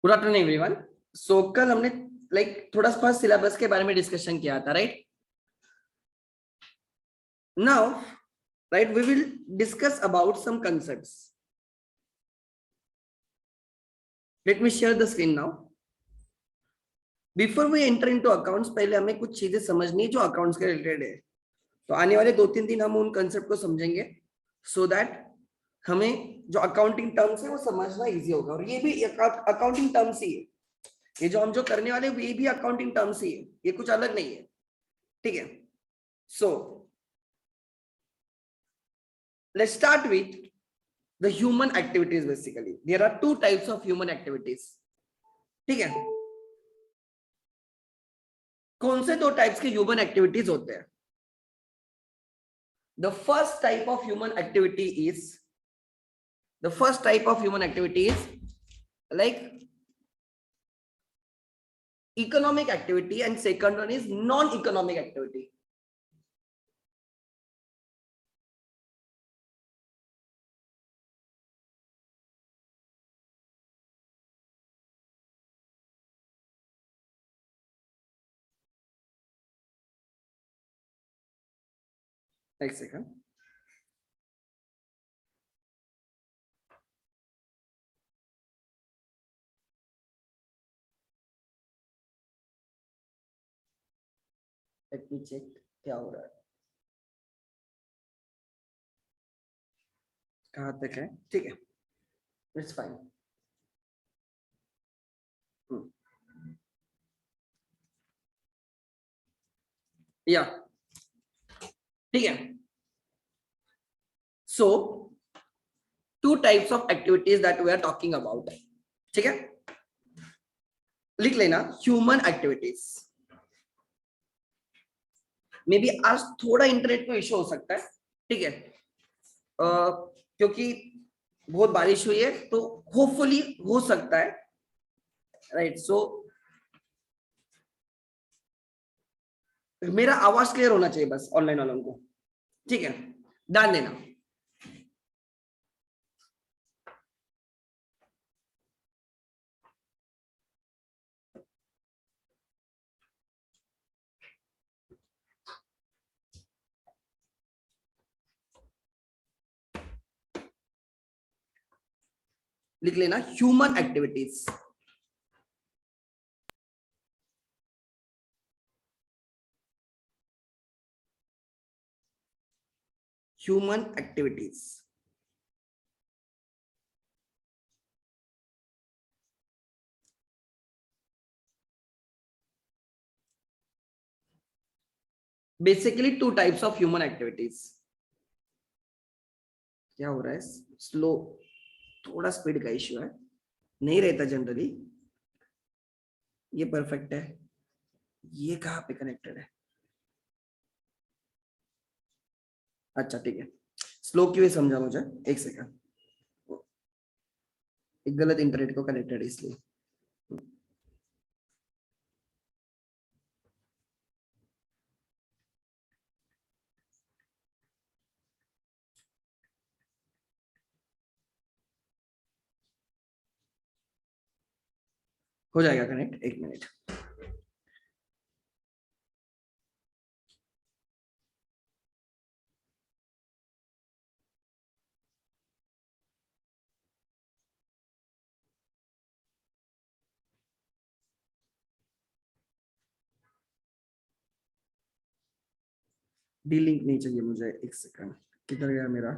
Good afternoon everyone. सो कल हमने थोड़ा सा सिलेबस के बारे में डिस्कशन किया था, right? Now right we will discuss about some concepts. Let me share the screen now. Before we enter into accounts, पहले हमें कुछ चीजें समझनी है जो अकाउंट्स के रिलेटेड है। तो आने वाले 2-3 दिन हम उन कंसेप्ट को समझेंगे सो दैट हमें जो अकाउंटिंग टर्म्स है वो समझना इजी होगा। और ये भी अकाउंटिंग टर्म्स ही है, ये जो हम जो करने वाले ये भी अकाउंटिंग टर्म्स ही है, ये कुछ अलग नहीं है, ठीक है? सो let's start with the human activities. Basically there are two types of human activities, ठीक है? कौन से दो टाइप्स के ह्यूमन एक्टिविटीज होते हैं? The first type of human activity is like economic activity, and second one is non-economic activity. एक second, let me check क्या हो रहा है, कहां तक है, ठीक है, इट्स फाइन। या ठीक है। So two types of activities that we are talking about, ठीक है? लिख लेना ह्यूमन एक्टिविटीज। मे बी आज थोड़ा इंटरनेट में इशू हो सकता है, ठीक है? क्योंकि बहुत बारिश हुई है, तो होपफुली हो सकता है, राइट? सो मेरा आवाज क्लियर होना चाहिए बस ऑनलाइन वालों को, ठीक है? ध्यान देना। लिख लेना human activities. Human activities basically to types of human activities. क्या हो रहा है? स्लो, थोड़ा स्पीड का इश्यू है, नहीं रहता जनरली। ये परफेक्ट है, ये कहाँ पे कनेक्टेड है? अच्छा ठीक है, स्लो क्यों है समझा मुझे, एक सेकंड। एक गलत इंटरनेट को कनेक्टेड है इसलिए। हो जाएगा कनेक्ट, एक मिनट। डी लिंक नहीं चाहिए मुझे, एक सेकंड, किधर गया मेरा?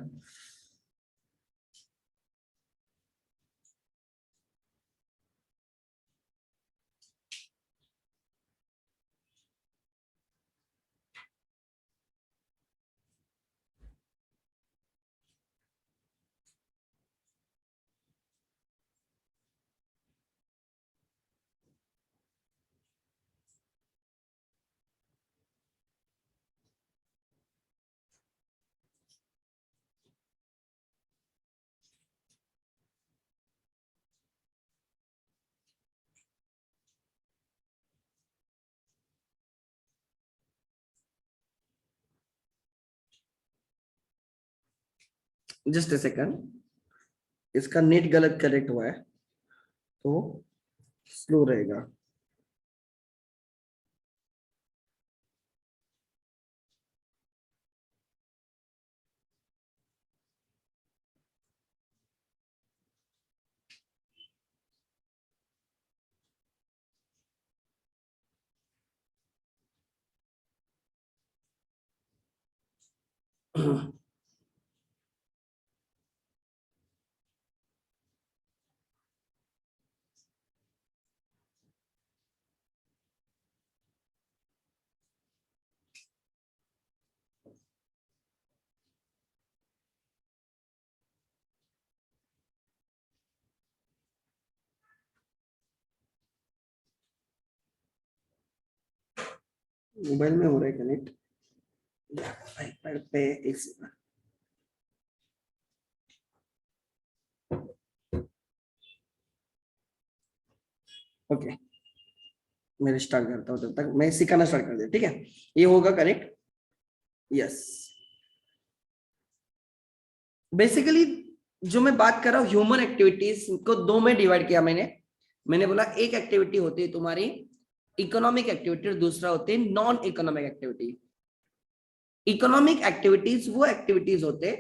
जस्ट ए सेकंड, इसका नेट गलत कनेक्ट हुआ है, तो स्लो रहेगा। मोबाइल में हो रहा है कनेक्ट, आईपैड पे एक सेकंड। ओके, मैं स्टार्ट करता हूँ, तब तक मैं सिखाना स्टार्ट कर दिया, ठीक है। ये होगा करेक्ट, यस। बेसिकली जो मैं बात कर रहा हूँ, ह्यूमन एक्टिविटीज को दो में डिवाइड किया मैंने बोला एक एक्टिविटी होती है तुम्हारी इकोनॉमिक एक्टिविटी और दूसरा होती है non economic activity. Economic activities वो एक्टिविटीज होते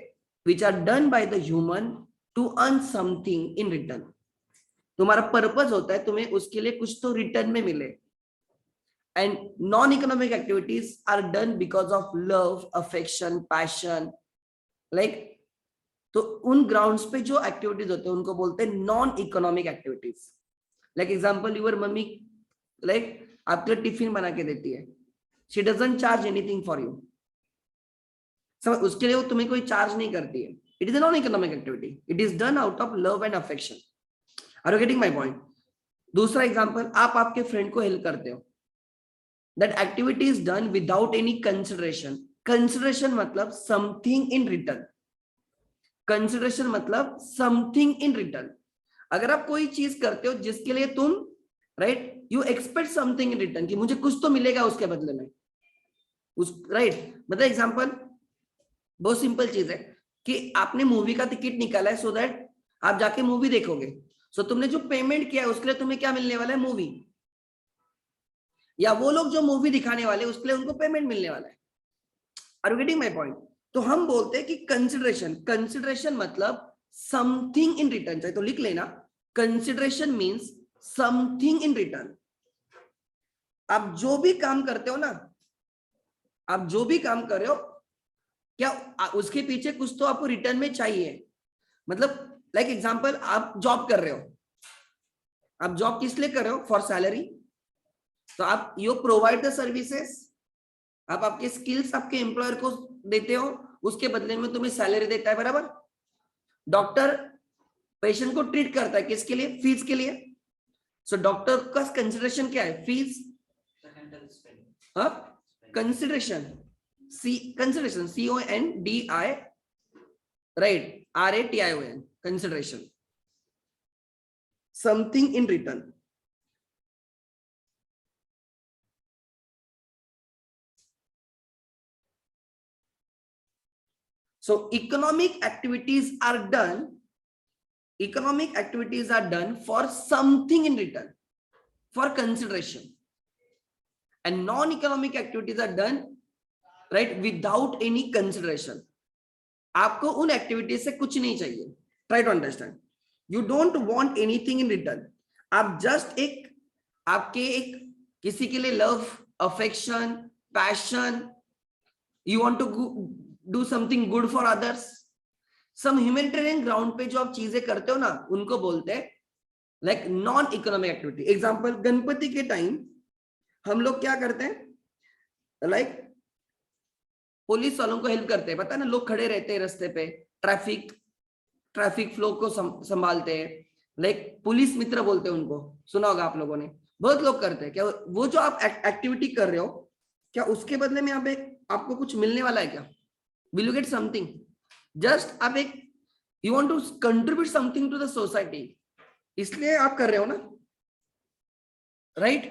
which are done by the human to earn something in return. तुम्हारा पर्पस होता है तुम्हें उसके लिए कुछ तो रिटर्न में मिले। And non economic activities are done because of love, affection, passion, like तो उन ग्राउंड्स पे जो एक्टिविटीज होते हैं उनको बोलते हैं non economic activities. Like example, your mummy like आपके लिए टिफिन बना के देती है, she doesn't charge anything for you, समझ, उसके लिए वो तुम्हें कोई चार्ज नहीं करती है। It is a non economic activity, it is done out of love and affection. Are you getting my point? दूसरा एग्जांपल, आप आपके फ्रेंड को हेल्प करते हो, that activity is done without any consideration. Consideration मतलब समथिंग इन रिटर्न, कंसिडरेशन मतलब something in return. अगर आप कोई चीज करते हो जिसके लिए तुम right you expect something in return, कि मुझे कुछ तो मिलेगा उसके बदले में, उस राइट मतलब एग्जांपल बहुत सिंपल चीज है कि आपने मूवी का टिकट निकाला है सो दैट आप जाके मूवी देखोगे। सो तुमने जो पेमेंट किया है उसके लिए तुम्हें क्या मिलने वाला है? मूवी। या वो लोग जो मूवी दिखाने वाले उसके लिए उनको पेमेंट मिलने वाला है। Are you getting my point? तो हम बोलते हैं कि कंसिडरेशन, कंसिडरेशन मतलब समथिंग इन रिटर्न। चाहे तो लिख लेना, consideration means something in return. आप जो भी काम करते हो ना, आप जो भी काम कर रहे हो, क्या उसके पीछे कुछ तो आपको रिटर्न में चाहिए। मतलब लाइक एग्जांपल, आप जॉब कर रहे हो, आप जॉब किस लिए कर रहे हो? For salary. तो आप यू प्रोवाइड द सर्विसेज, आप आपके स्किल्स आपके एम्प्लॉयर को देते हो, उसके बदले में तुम्हें सैलरी देता है, बराबर। डॉक्टर पेशेंट को ट्रीट करता है किसके लिए? फीस के लिए। सो डॉक्टर का कंसिडरेशन क्या है? Fees. Consideration, C consideration, CONDI, right, RATION, consideration, something in return. So economic activities are done for something in return, for consideration, and non-economic activities are done right without any consideration. आपको उन activities से कुछ नहीं चाहिए। Try to understand, you don't want anything in return. आप just आपके किसी के लिए love, affection, passion, you want to do something good for others. Some humanitarian ground पे जो आप चीजें करते हो ना, उनको बोलते हैं like non economic activity. Example, Ganpati के टाइम हम लोग क्या करते हैं? लाइक पुलिस वालों को हेल्प करते हैं, पता है ना, लोग खड़े रहते हैं रास्ते पे, ट्रैफिक फ्लो को संभालते हैं, लाइक पुलिस मित्र बोलते हैं उनको, सुना होगा आप लोगों ने, बहुत लोग करते हैं। क्या वो जो आप एक्टिविटी कर रहे हो, क्या उसके बदले में आपको कुछ मिलने वाला है क्या? Will you get something? Just आप you want to contribute something to the society, इसलिए आप कर रहे हो ना, राइट?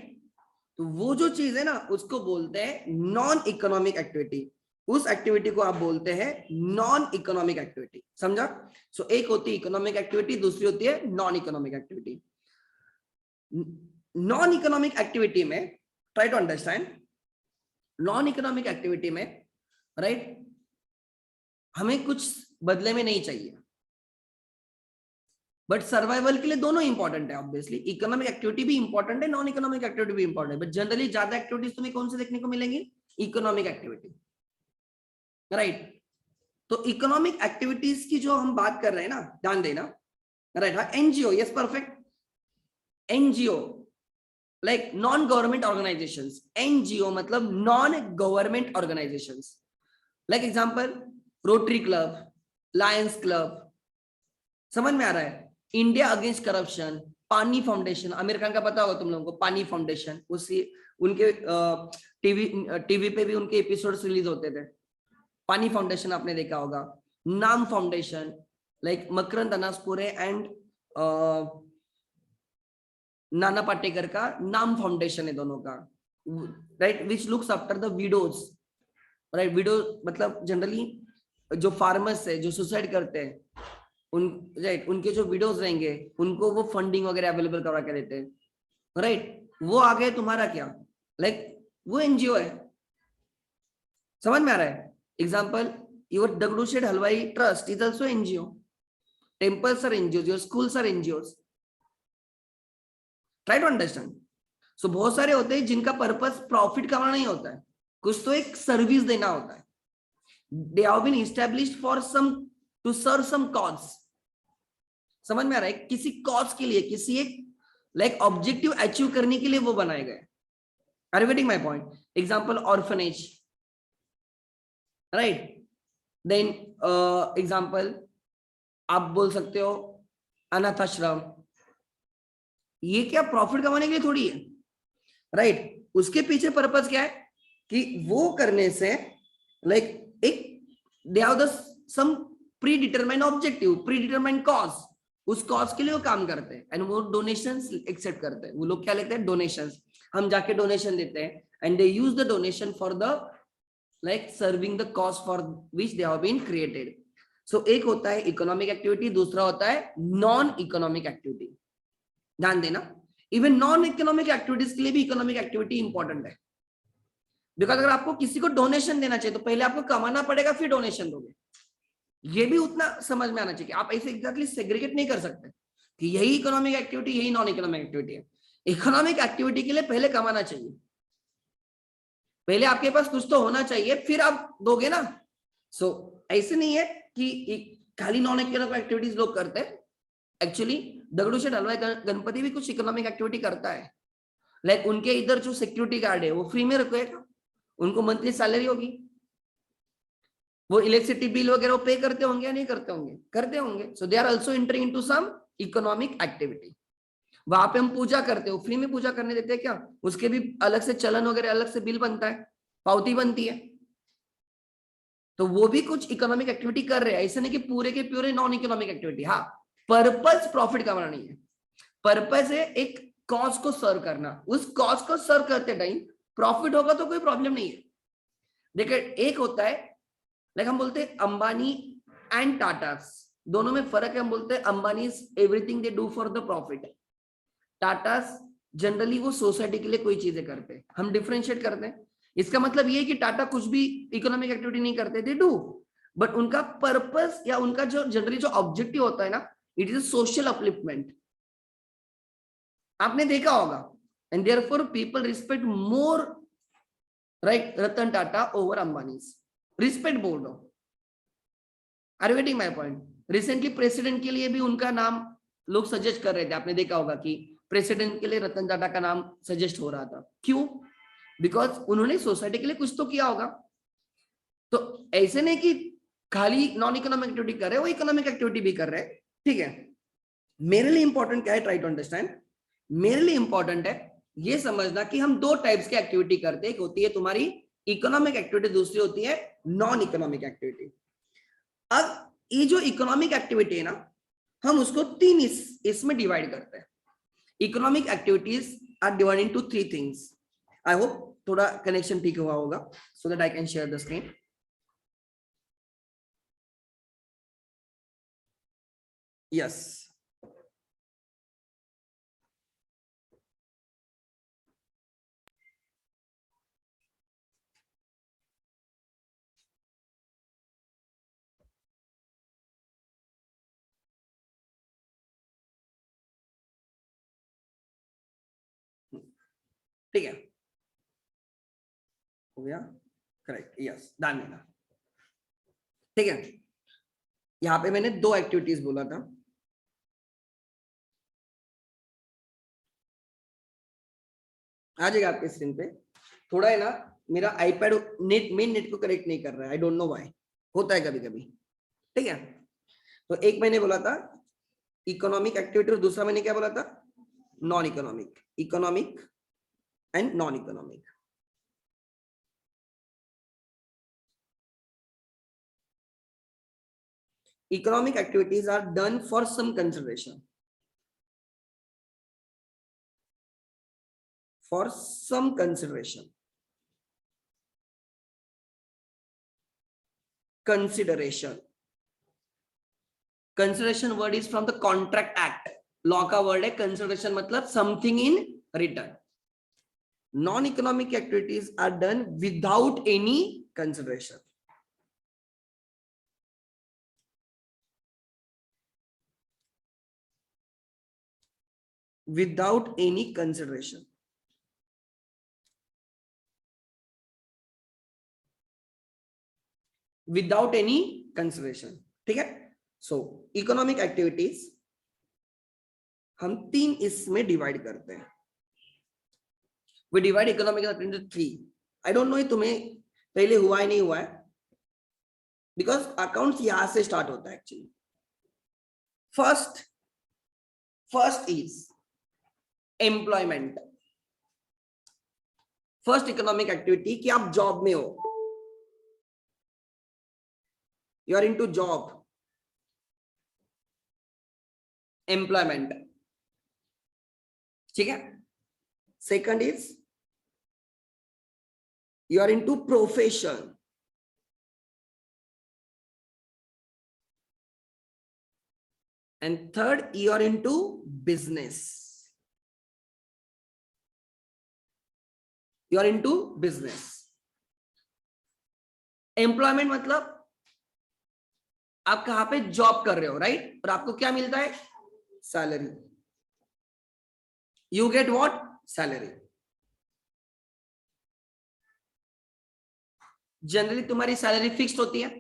तो वो जो चीज है ना, उसको बोलते हैं नॉन इकोनॉमिक एक्टिविटी। उस एक्टिविटी को आप बोलते हैं नॉन इकोनॉमिक एक्टिविटी, समझा? सो एक होती है इकोनॉमिक एक्टिविटी, दूसरी होती है non economic activity. Non economic activity में try to understand, non economic activity में राइट हमें कुछ बदले में नहीं चाहिए, बट सर्वाइवल के लिए दोनों इंपॉर्टेंट है। ऑब्वियसली इकोनॉमिक एक्टिविटी भी इंपॉर्टेंट है, नॉन इकोनॉमिक एक्टिविटी भी इंपॉर्टेंट है, बट जनरली ज्यादा एक्टिविटीज तुम्हें कौन से देखने को मिलेंगी? Economic activity, right. तो इकोनॉमिक एक्टिविटीज की जो हम बात कर रहे हैं ना, ध्यान देना, राइट। हाँ, NGO, yes perfect, NGO like non government organisations. NGO मतलब non government organisations, like example Rotary Club, Lions Club, समझ में आ रहा है? India Against Corruption, Paani Foundation, Aamir Khan का पता होगा तुम लोगों को, पानी फाउंडेशन, उसी उनके टीवी पे भी उनके एपिसोड्स रिलीज होते थे। पानी फाउंडेशन आपने देखा होगा। नाम foundation like Makarand Anaspure and Nana Patekar का नाम फाउंडेशन है दोनों का, right, which looks after the widows, right. Window मतलब जनरली जो फार्मर्स है जो सुसाइड करते हैं उन, राइट, उनके जो विडोज रहेंगे उनको वो फंडिंग वगैरह अवेलेबल करवा के देते हैं, राइट। वो आ गए तुम्हारा क्या, लाइक वो एनजीओ है, समझ में आ रहा है? Example your Dagdu Sheth Halwai trust is also NGO, temples are NGO, your schools are NGO, try to understand. So बहुत सारे होते हैं जिनका पर्पस प्रॉफिट कमाना नहीं होता है, कुछ तो एक सर्विस देना होता है। They have been established for some to serve some cause, समझ में आ रहा है? किसी कॉज के लिए, किसी एक लाइक ऑब्जेक्टिव अचीव करने के लिए वो बनाए गए। Are you getting my point? Example orphanage, right. Then example आप बोल सकते हो अनाथ आश्रम। ये क्या प्रॉफिट कमाने के लिए थोड़ी है, राइट। उसके पीछे पर्पस क्या है कि वो करने से लाइक एक they have the some predetermined objective, predetermined cause, उस कॉज के लिए वो काम करते हैं एंड वो डोनेशंस एक्सेप्ट करते हैं। वो लोग क्या लेते हैं? डोनेशंस। हम जाके डोनेशन देते हैं and they use the donation for the like serving the cause for which they have been created. So एक होता है इकोनॉमिक एक्टिविटी, दूसरा होता है नॉन इकोनॉमिक एक्टिविटी। ध्यान देना, इवन नॉन इकोनॉमिक एक्टिविटीज के लिए भी इकोनॉमिक एक्टिविटी इंपॉर्टेंट है। बिकॉज अगर आपको किसी को डोनेशन देना चाहिए तो पहले आपको कमाना पड़ेगा फिर डोनेशन दोगे, ये भी उतना समझ में आना चाहिए। आप ऐसे एग्जैक्टली सेग्रीगेट नहीं कर सकते कि यही इकोनॉमिक एक्टिविटी यही नॉन इकोनॉमिक एक्टिविटी है। इकोनॉमिक एक्टिविटी के लिए पहले कमाना चाहिए, पहले आपके पास कुछ तो होना चाहिए फिर आप दोगे ना। सो ऐसे नहीं है कि खाली नॉन इकोनॉमिक एक्टिविटीज लोग करते हैं। एक्चुअली दगड़ू शेठ हलवाई गणपति भी कुछ इकोनॉमिक एक्टिविटी करता है, लाइक उनके इधर जो सिक्योरिटी गार्ड है वो फ्री में रखेगा, उनको मंथली सैलरी होगी, वो इलेक्ट्रिसिटी बिल वगैरह पे करते होंगे या नहीं करते होंगे? करते होंगे। So they are also entering into some economic activity. वहां पे हम पूजा करते हो, फ्री में पूजा करने देते हैं क्या? उसके भी अलग से चलन वगैरह अलग से बिल बनता है, पावती बनती है। तो वो भी कुछ इकोनॉमिक एक्टिविटी कर रहे हैं, ऐसे नहीं कि पूरे के पूरे नॉन इकोनॉमिक एक्टिविटी। हाँ, पर्पस प्रॉफिट कमाना नहीं है, पर्पस है एक कॉज को सर्व करना। उस कॉज को सर्व करते टाइम प्रॉफिट होगा तो कोई प्रॉब्लम नहीं है। देखिए एक होता है लाइक हम बोलते हैं अंबानी एंड टाटा, दोनों में फर्क है। हम बोलते हैं Ambani everything they do for the profit, Tata generally वो सोसाइटी के लिए कोई चीजें करते हैं। हम डिफरेंशिएट करते हैं। इसका मतलब ये कि टाटा कुछ भी इकोनॉमिक एक्टिविटी नहीं करते, दे डू, बट उनका पर्पस या उनका जो जनरली जो ऑब्जेक्टिव होता है ना, इट इज सोशल अपलिफ्टमेंट। आपने देखा होगा and therefore people respect more right Ratan Tata over Ambani, respect बोल रहा हूं। Are you getting my point? Recently president के लिए भी उनका नाम लोग सजेस्ट कर रहे थे, आपने देखा होगा कि प्रेसिडेंट के लिए रतन टाटा का नाम सजेस्ट हो रहा था। क्यों? बिकॉज उन्होंने सोसाइटी के लिए कुछ तो किया होगा। तो ऐसे नहीं कि खाली नॉन इकोनॉमिक एक्टिविटी कर रहे, वो इकोनॉमिक एक्टिविटी भी कर रहे हैं, ठीक है। मेरे लिए इंपॉर्टेंट क्या है? Try to understand. मेरे लिए इंपॉर्टेंट है ये समझना कि हम दो टाइप्स की एक्टिविटी करते हैं, एक होती है तुम्हारी इकोनॉमिक एक्टिविटी, दूसरी होती है नॉन इकोनॉमिक एक्टिविटी। अब ये जो इकोनॉमिक एक्टिविटी है ना, हम उसको तीन इसमें डिवाइड करते हैं। Economic activities are divided into three things. I hope थोड़ा कनेक्शन ठीक हुआ होगा, so that I can share the screen. Yes, ठीक है, हो गया, करेक्ट, यस, ध्यान देना। ठीक है, यहां पे मैंने 2 एक्टिविटीज बोला था, आ जाएगा आपके स्क्रीन पे। थोड़ा है ना, मेरा आईपैड मेन नेट को करेक्ट नहीं कर रहा है, आई डोंट नो व्हाई, होता है कभी कभी। ठीक है, तो एक मैंने बोला था इकोनॉमिक एक्टिविटी और दूसरा मैंने क्या बोला था, non economic, economic and non economic. Economic activities are done for some consideration, for some consideration, consideration, consideration word is from the contract act, law का word है, consideration मतलब something in return. Non economic activities are done without any consideration. Without any consideration. Without any consideration. ठीक है, so economic activities हम 3 इसमें divide करते हैं। We divide economic into 3. I don't know ये तुम्हें पहले हुआ है नहीं हुआ है, बिकॉज अकाउंट्स यहां से स्टार्ट होता है actually. First is employment, first economic activity कि आप जॉब में हो, you are into job, employment. ठीक है, second is you are into profession, and third you are into business, you are into business. Employment मतलब आप कहां पे जॉब कर रहे हो, राइट, और आपको क्या मिलता है, salary, you get what, salary. Generally तुम्हारी सैलरी फिक्स्ड होती है।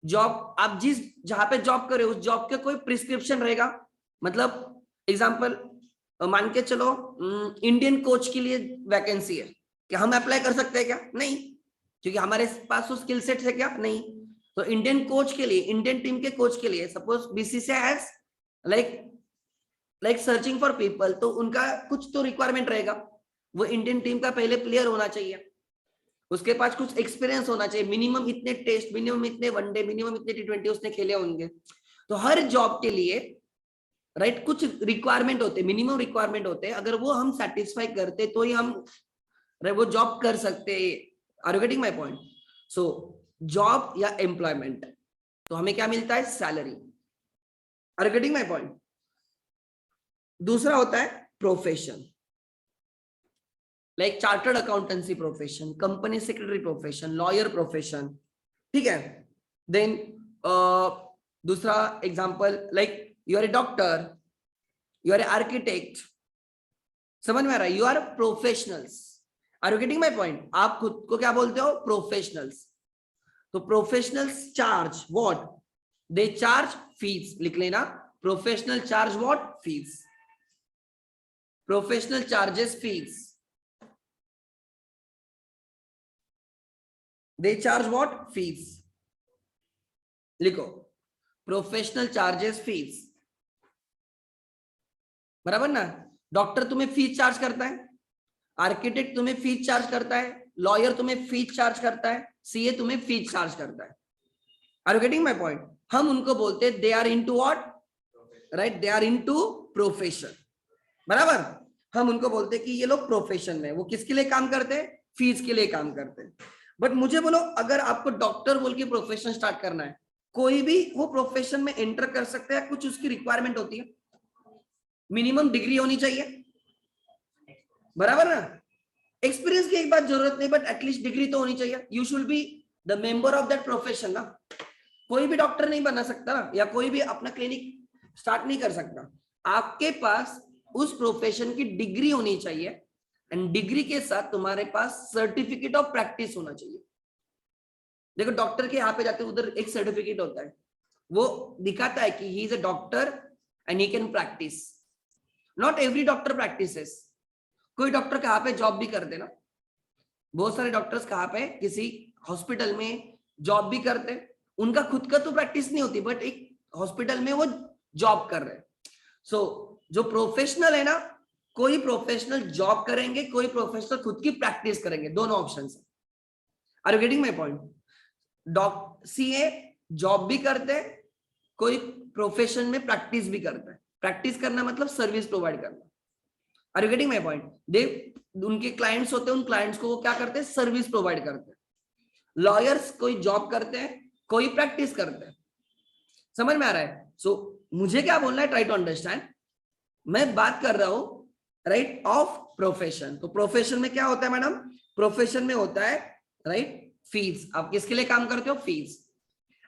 जॉब आप जिस जहां पे जॉब कर रहे हो उस जॉब के कोई प्रिस्क्रिप्शन रहेगा, मतलब एग्जांपल मान के चलो इंडियन कोच के लिए वैकेंसी है, क्या हम अप्लाई कर सकते हैं क्या, नहीं, क्योंकि हमारे पास वो स्किल सेट है क्या, नहीं। तो इंडियन कोच के लिए, इंडियन टीम के कोच के लिए suppose BCCI has like searching for people, तो उनका कुछ तो रिक्वायरमेंट रहेगा, वो इंडियन टीम का पहले प्लेयर होना चाहिए, उसके पास कुछ एक्सपीरियंस होना चाहिए, मिनिमम इतने टेस्ट, मिनिमम इतने वनडे, मिनिमम इतने T20 उसने खेले होंगे। तो हर जॉब के लिए राइट कुछ रिक्वायरमेंट होते, मिनिमम रिक्वायरमेंट होते, अगर वो हम सेटिस्फाई करते तो ही हम वो जॉब कर सकते। Are you getting my point? So job या एम्प्लॉयमेंट, तो हमें क्या मिलता है, salary. Are you getting my point? दूसरा होता है profession, like chartered accountancy profession, company secretary profession, lawyer profession. ठीक है, देन दूसरा example like you are a doctor, you are a architect, समझ में आ रहा है, you are professionals. Are you getting my point? आप खुद को क्या बोलते हो, प्रोफेशनल्स। तो professionals charge what, they charge fees, लिख लेना, professional charge what, fees, professional charges fees, they charge what, fees, लिखो प्रोफेशनल चार्जेस फीस, बराबर ना। डॉक्टर तुम्हें फीस चार्ज करता है, आर्किटेक्ट तुम्हें फीस चार्ज करता है, लॉयर तुम्हें फीस चार्ज करता है, सीए तुम्हें फीस चार्ज करता है। Are you getting my point? हम उनको बोलते हैं they are into what, right, they are into profession, बराबर। हम उनको बोलते हैं कि ये लोग प्रोफेशन में, वो किसके लिए काम करते हैं, फीस के लिए काम करते हैं। बट मुझे बोलो, अगर आपको डॉक्टर बोल के प्रोफेशन स्टार्ट करना है, कोई भी वो प्रोफेशन में एंटर कर सकते हैं, कुछ उसकी रिक्वायरमेंट होती है, मिनिमम डिग्री होनी चाहिए, बराबर ना। एक्सपीरियंस की एक बात जरूरत नहीं, बट एटलीस्ट डिग्री तो होनी चाहिए, you should be the member of that profession ना। कोई भी डॉक्टर नहीं बनना सकता ना, या कोई भी अपना क्लिनिक स्टार्ट नहीं कर सकता, आपके पास उस प्रोफेशन की डिग्री होनी चाहिए, एंड डिग्री के साथ तुम्हारे पास सर्टिफिकेट ऑफ प्रैक्टिस होना चाहिए। देखो डॉक्टर के यहाँ पे जाते उधर एक सर्टिफिकेट होता है, वो दिखाता है कि he is a doctor and he can practice. Not every doctor practices. कोई डॉक्टर कहाँ पे जॉब भी करते ना, बहुत सारे डॉक्टर्स कहाँ पे किसी हॉस्पिटल में जॉब भी करते, उनका खुद का तो प्रैक्टिस नहीं होती, बट एक हॉस्पिटल में वो जॉब कर रहे हैं। सो जो प्रोफेशनल है ना, कोई प्रोफेशनल जॉब करेंगे, कोई प्रोफेशनल खुद की प्रैक्टिस करेंगे, दोनों ऑप्शन है। Are you getting my point? CA job भी करते हैं, कोई प्रोफेशन में प्रैक्टिस भी करता है। प्रैक्टिस करना मतलब सर्विस प्रोवाइड करना। Are you getting my point? They उनके क्लाइंट्स होते हैं, उन क्लाइंट्स को वो क्या करते हैं, सर्विस प्रोवाइड करते हैं। लॉयर्स कोई जॉब करते हैं, कोई प्रैक्टिस करते हैं। समझ में आ रहा है? सो मुझे क्या बोलना है, ट्राई टू अंडरस्टैंड। मैं बात कर रहा हूं राइट ऑफ प्रोफेशन। तो प्रोफेशन में क्या होता है मैडम? प्रोफेशन में होता है राइट फीस। आप किसके लिए काम करते हो? फीस।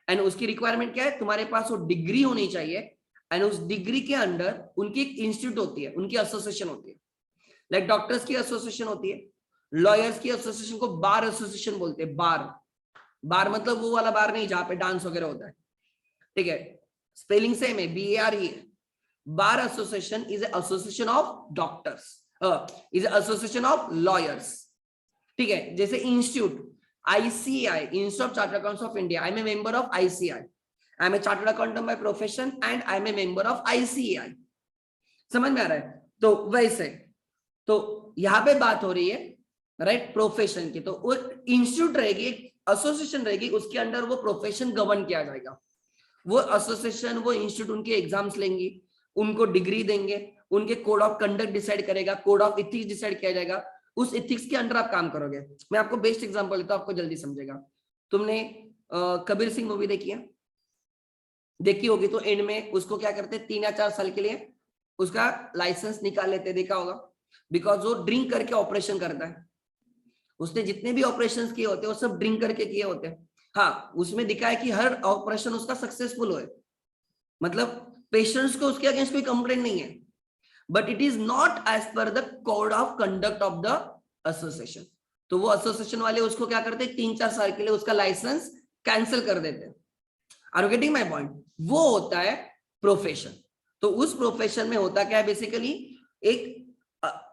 एंड उसकी रिक्वायरमेंट क्या है? तुम्हारे पास वो डिग्री होनी चाहिए, एंड उस डिग्री के अंडर उनकी एक इंस्टीट्यूट होती है, उनकी एसोसिएशन होती है। लाइक डॉक्टर्स की एसोसिएशन होती है, लॉयर्स की एसोसिएशन को बार एसोसिएशन बोलते हैं। बार, बार मतलब वो वाला बार नहीं जहां पे डांस वगैरह होता है, ठीक है? स्पेलिंग सेम है, BARE। Bar association is association of doctors, is association of lawyers, ठीक है? जैसे institute ICAI, Institute of Chartered Accountants of India, I am a member of ICAI. I am a chartered accountant by profession and I am a member of ICAI. समझ में आ रहा है? तो वैसे तो यहाँ पे बात हो रही है राइट प्रोफेशन की। तो वो इंस्टीट्यूट रहेगी, एक एसोसिएशन रहेगी, उसके अंडर वो प्रोफेशन गवर्न किया जाएगा। वो एसोसिएशन, वो इंस्टीट्यूट उनके एग्जाम्स लेंगी, उनको डिग्री देंगे, उनके कोड ऑफ कंडक्ट डिसाइड करेगा, कोड ऑफ इथिक्स डिसाइड किया जाएगा। उस इथिक्स के अंडर आप काम करोगे। मैं आपको बेस्ट एग्जांपल देता हूं, आपको जल्दी समझेगा। तुमने कबीर सिंह मूवी देखी है? देखी होगी। तो एंड में उसको क्या करते हैं, 3 या 4 साल के लिए उसका लाइसेंस निकाल लेते, देखा होगा। बिकॉज वो ड्रिंक करके ऑपरेशन करता है। उसने जितने भी ऑपरेशन किए होते हैं वो सब ड्रिंक करके किए होते हैं। हाँ, उसमें दिखा है कि हर ऑपरेशन उसका सक्सेसफुल हो, मतलब पेशेंट्स को उसके अगेंस्ट कोई कंप्लेंट नहीं है, but it is not as per the code of conduct of the association. तो वो एसोसिएशन वाले उसको क्या करते हैं, 3-4 साल के लिए उसका लाइसेंस कैंसिल कर देते हैं। Are you getting my point? वो होता है प्रोफेशन। तो उस प्रोफेशन में होता क्या है, बेसिकली एक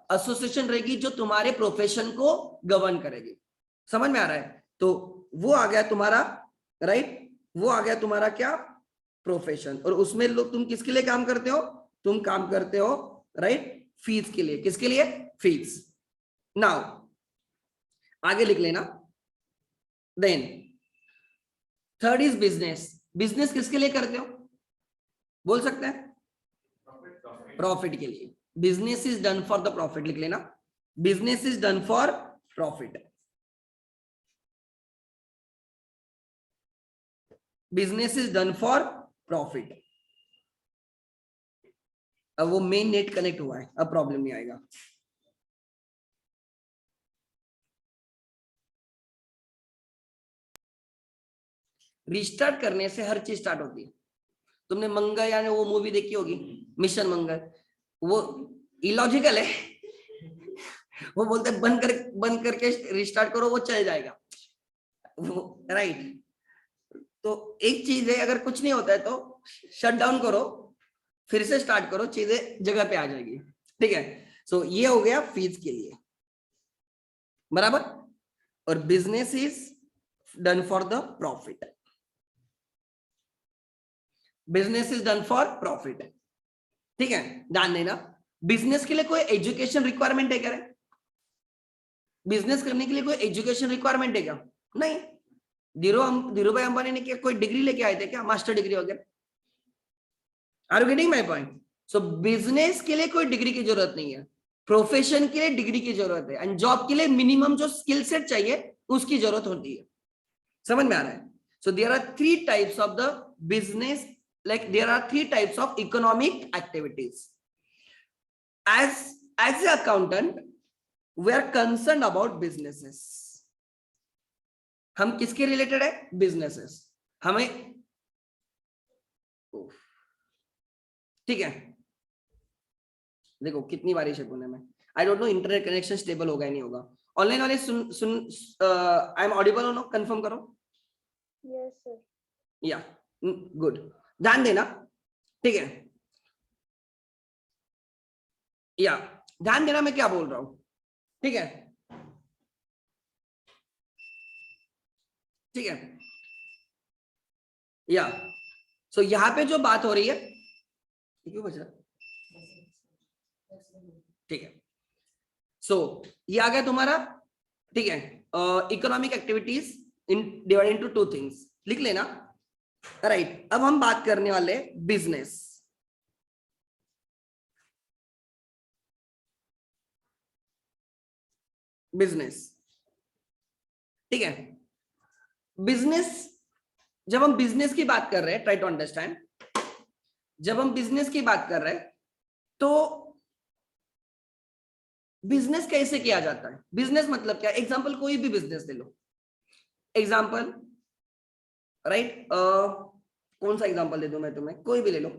एसोसिएशन रहेगी जो तुम्हारे प्रोफेशन को गवर्न करेगी। समझ में आ रहा है? तो वो आ गया तुम्हारा राइट, वो आ गया तुम्हारा क्या, प्रोफेशन। और उसमें लोग तुम किसके लिए काम करते हो? तुम काम करते हो राइट फीस के लिए। किसके लिए? फीस। नाउ आगे लिख लेना। Then third is business. Business किसके लिए करते हो, बोल सकते हैं? प्रॉफिट के लिए। Business is done for the profit, लिख लेना। Business is done for profit. Business is done for profit. अब वो मेन नेट कनेक्ट हुआ है, अब प्रॉब्लम नहीं आएगा। रिस्टार्ट करने से हर चीज स्टार्ट होती है। तुमने मंगल यानी वो मूवी देखी होगी, मिशन मंगल। वो इलॉजिकल है। वो बोलते बंद करके रिस्टार्ट करो, वो चल जाएगा, राइट? तो एक चीज है, अगर कुछ नहीं होता है तो शट डाउन करो, फिर से स्टार्ट करो, चीजें जगह पे आ जाएगी, ठीक है? सो ये हो गया फीस के लिए, बराबर। और business is done for the profit. Business is done for profit, ठीक है? ध्यान देना, बिजनेस के लिए कोई एजुकेशन रिक्वायरमेंट है क्या? बिजनेस करने के लिए कोई एजुकेशन रिक्वायरमेंट है क्या? नहीं। धीरू भाई अंबानी ने क्या कोई डिग्री लेके आए थे क्या, मास्टर डिग्री वगैरह? Are you getting my point? So business के लिए कोई डिग्री की जरूरत नहीं है, प्रोफेशन के लिए डिग्री की जरूरत है, एंड जॉब के लिए मिनिमम जो स्किल सेट चाहिए उसकी जरूरत होती है। समझ में आ रहा है? So there are 3 types of the business, like there are 3 types of economic activities. As an accountant we are concerned about businesses. हम किसके रिलेटेड है? बिजनेसेस। हमें ठीक है, देखो कितनी बारिश है पुणे में। I don't know internet connection stable होगा नहीं होगा। ऑनलाइन वाले सुन आई एम ऑडिबल हो नो, कंफर्म करो। Yes sir. या गुड, ध्यान देना, ठीक है। या ध्यान देना मैं क्या बोल रहा हूं, ठीक है, ठीक है। या सो यहां पे जो बात हो रही है, क्यों बच रहा, ठीक है। सो ये आ गया तुम्हारा, ठीक है। Economic activities in divide into two things, लिख लेना, राइट। अब हम बात करने वाले बिजनेस। बिजनेस, ठीक है। बिजनेस, जब हम बिजनेस की बात कर रहे हैं, ट्राई टू अंडरस्टैंड, जब हम बिजनेस की बात कर रहे हैं तो बिजनेस कैसे किया जाता है? बिजनेस मतलब क्या? एग्जांपल कोई भी बिजनेस ले लो, एग्जांपल, राइट। कौन सा एग्जांपल दे दूं मैं तुम्हें, कोई भी ले लो।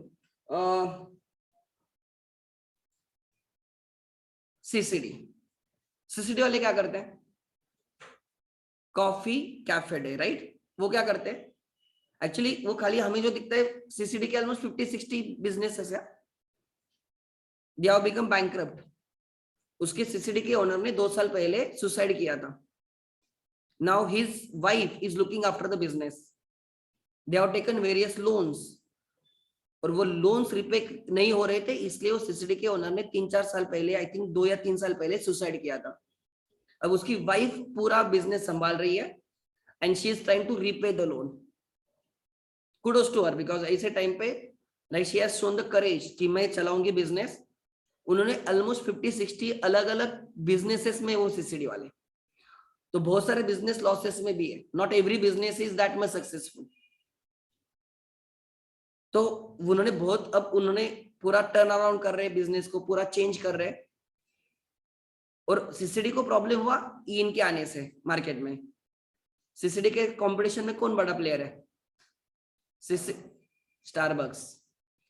सीसीडी, सीसीडी वाले क्या करते हैं? Coffee cafe day, right. वो क्या करते हैं एक्चुअली? वो खाली हमें जो दिखता है सीसीडी के ऑलमोस्ट 50-60 बिजनेसेस है, दे हैव बिकम बैंकरप्ट। उसके सीसीडी के ओनर ने 2 साल पहले सुसाइड किया था। Now his wife is looking after the business, they have taken various loans, और वो लोन्स रिपे नहीं हो रहे थे, इसलिए वो सीसीडी के ओनर ने 3-4 साल पहले, आई थिंक 2 या 3 साल पहले सुसाइड किया था। अब उसकी वाइफ पूरा बिजनेस संभाल रही है and she is trying to repay the loan. Kudos to her, because ऐसे टाइम पे like she has shown the courage कि मैं चलाऊंगी बिजनेस। उन्होंने ऑलमोस्ट 50-60 अलग अलग बिजनेसेस में वो सीसीडी वाले, तो बहुत सारे बिजनेस लॉसेस में भी है। Not every business is that much successful. तो उन्होंने बहुत, अब उन्होंने पूरा टर्न अराउंड कर रहे हैं बिजनेस को, पूरा चेंज कर रहे हैं। और सीसीडी को प्रॉब्लम हुआ इन के आने से मार्केट में। सीसीडी के कंपटीशन में कौन बड़ा प्लेयर है? स्टारबक्स।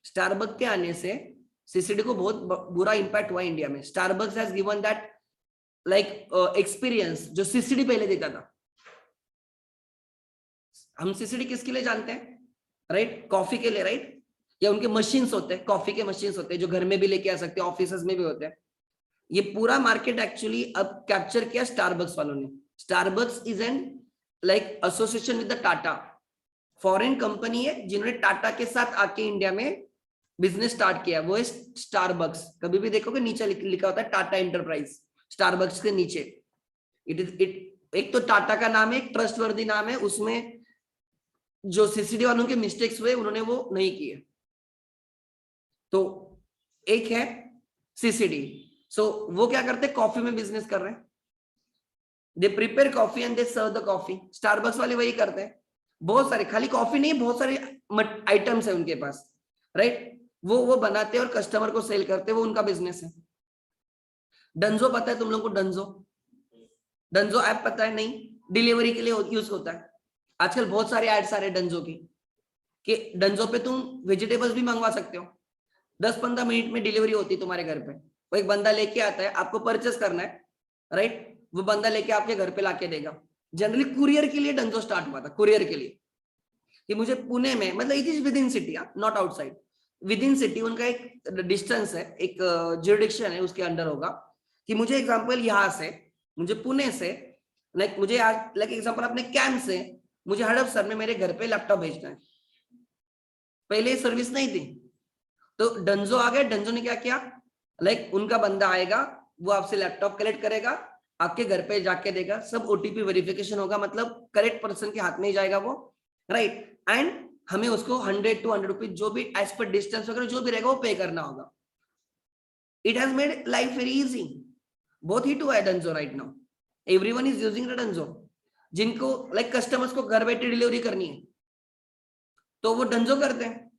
स्टारबक्स के आने से सीसीडी को बहुत बुरा इंपैक्ट हुआ इंडिया में। Starbucks has given that like experience जो सीसीडी पहले देता था। हम सीसीडी किसके लिए जानते हैं, राइट? कॉफी के लिए, राइट? या उनके मशीन्स होते हैं, कॉफी के मशीन्स होते हैं जो घर में भी लेके आ सकते हैं, ऑफिसेज में भी होते हैं। ये पूरा मार्केट एक्चुअली अब कैप्चर किया स्टारबक्स वालों ने। Starbucks is an like association with the Tata, foreign company है जिन्होंने टाटा के साथ आके इंडिया में बिजनेस स्टार्ट किया, वो है स्टारबक्स। कभी भी देखोगे नीचे लिखा होता है टाटा एंटरप्राइज, स्टारबक्स के नीचे। एक तो टाटा का नाम है, एक ट्रस्टवर्दी नाम है, उसमें जो सीसीडी वालों के मिस्टेक्स हुए उन्होंने वो नहीं किए। तो एक है सीसीडी। सो वो क्या करते हैं, कॉफी में बिजनेस कर रहे हैं, they prepare coffee and they serve the coffee. Starbucks वाले वही करते हैं। बहुत सारे, खाली कॉफी नहीं, बहुत सारे आइटम्स है उनके पास, राइट? वो बनाते हैं और कस्टमर को सेल करते हैं, वो उनका बिजनेस है। डंजो पता है तुम लोग को? डंजो, डंजो ऐप पता है? नहीं, डिलीवरी के लिए यूज होता है। आजकल बहुत सारे एड्स आ रहे डंजो की, कि डंजो पे तुम वेजिटेबल्स भी मंगवा सकते हो, 10-15 मिनट में डिलीवरी होती है तुम्हारे घर पे। वो एक बंदा लेके आता है, आपको परचेस करना है, राइट? वो बंदा लेके आपके घर पे लाके देगा। जनरली कुरियर के लिए डंजो स्टार्ट हुआ था, कुरियर के लिए, कि मुझे पुणे में, मतलब it is with in city, not outside, with in city उनका एक डिस्टेंस है, एक ज्यूरिडिक्शन है, उसके अंडर होगा कि मुझे एग्जांपल यहाँ से, मुझे पुणे से, लाइक मुझे लाइक एग्जांपल अपने कैंप से मुझे हड़पसर में मेरे घर पे लैपटॉप भेजना है। पहले सर्विस नहीं थी, तो डंजो आ गया। डंजो ने क्या किया, लाइक उनका बंदा आएगा, वो आपसे लैपटॉप कलेक्ट करेगा, आपके घर पे जाके देगा, सब ओटीपी वेरिफिकेशन होगा, मतलब करेक्ट पर्सन के हाथ में ही जाएगा वो, राइट? एंड हमें उसको 100 to 100 रुपीज जो भी एज पर डिस्टेंस वगैरह जो भी रहेगा वो पे करना होगा। It has made life very easy. बहुत हिट हुआ है Dunzo right now, everyone is using the Dunzo. जिनको लाइक कस्टमर्स को घर बैठे डिलीवरी करनी है तो वो डंजो करते हैं।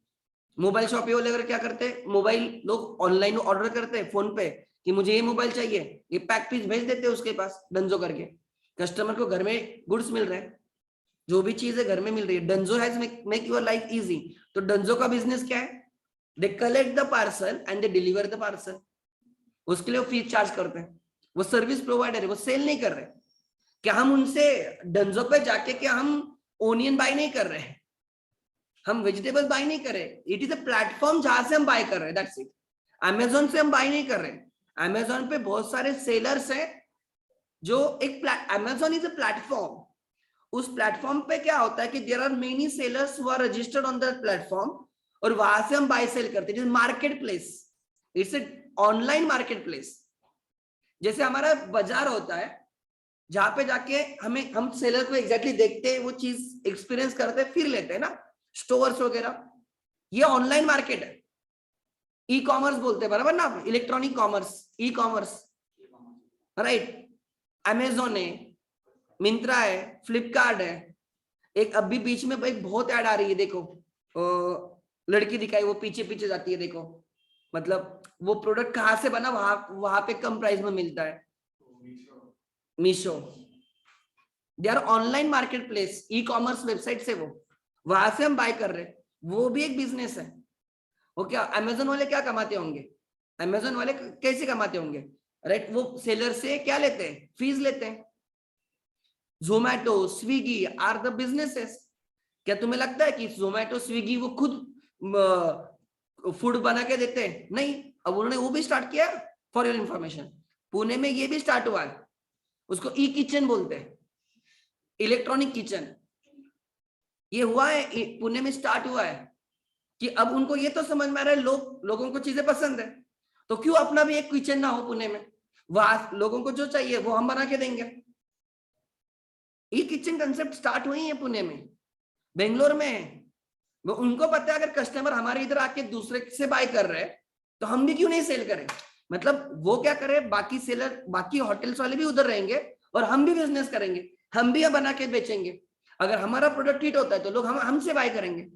मोबाइल शॉपिंग वाले अगर क्या करते हैं, मोबाइल लोग ऑनलाइन ऑर्डर करते हैं फोन पे कि मुझे ये मोबाइल चाहिए, ये पैक पीस भेज देते हैं उसके पास डंजो करके। कस्टमर को घर में गुड्स मिल रहे हैं, जो भी चीज है घर में मिल रही है। Dunzo has make your life easy. तो डंजो का बिजनेस क्या है, they collect the parcel and they deliver the parcel. उसके लिए वो फीस चार्ज करते हैं, वो सर्विस प्रोवाइडर है, वो सेल नहीं कर रहे। क्या हम उनसे डंजो पे जाके क्या हम ओनियन बाय नहीं कर रहे हैं, हम वेजिटेबल बाय नहीं कर रहे, इट इज अ प्लेटफॉर्म जहां से हम बाय कर रहे हैं, दैट्स इट। अमेजोन से हम बाय नहीं कर रहे। अमेजोन पे बहुत सारे सेलर्स हैं जो एक अमेजोन इज अ प्लेटफॉर्म। उस प्लेटफॉर्म पे क्या होता है कि there are many sellers who are registered on that platform, और वहां से हम बाय सेल करते हैं। Marketplace, it's a online marketplace. जैसे हमारा बाजार होता है जहां पे जाके हम सेलर को एग्जैक्टली देखते हैं, वो चीज एक्सपीरियंस करते हैं, फिर लेते हैं ना, स्टोर्स वगैरह। ये ऑनलाइन मार्केट है, ई कॉमर्स बोलते हैं बराबर ना, electronic commerce, e commerce, right. Amazon है, मिंत्रा है, फ्लिपकार्ट है। एक अभी बीच में एक बहुत ऐड आ रही है, देखो लड़की दिखाई, वो पीछे पीछे जाती है, देखो मतलब वो प्रोडक्ट कहाँ से बना, वहां पे कम प्राइस में मिलता है। Meesho, they are online marketplace, e commerce website से, वो वहां से हम बाय कर रहे हैं, वो भी एक बिजनेस है। ओके, अमेजोन वाले क्या कमाते होंगे, अमेजोन वाले कैसे कमाते होंगे, राइट, वो सेलर से क्या लेते हैं, फीस लेते हैं। Zomato, Swiggy are the businesses. क्या तुम्हें लगता है कि जोमैटो स्विगी वो खुद फूड बना के देते हैं? नहीं, अब उन्होंने वो भी स्टार्ट किया। फॉर योर इंफॉर्मेशन, पुणे में ये भी स्टार्ट हुआ है, उसको ई किचन बोलते हैं, इलेक्ट्रॉनिक किचन। ये हुआ है पुणे में, स्टार्ट हुआ है कि अब उनको ये तो समझ में आ रहा है लोगों को चीजें पसंद है, तो क्यों अपना भी एक किचन ना हो पुणे में, वहां लोगों को जो चाहिए वो हम बना के देंगे। ई किचन कंसेप्ट स्टार्ट हुई है पुणे में, बेंगलोर में है। वो उनको पता है अगर कस्टमर हमारे इधर आके दूसरे से बाय कर रहे हैं तो हम भी क्यों नहीं सेल करें। मतलब वो क्या करे, बाकी सेलर, बाकी होटल्स वाले भी उधर रहेंगे और हम भी बिजनेस करेंगे, हम भी बना के बेचेंगे। अगर हमारा प्रोडक्ट हिट होता है तो लोग हमसे बाय करेंगे।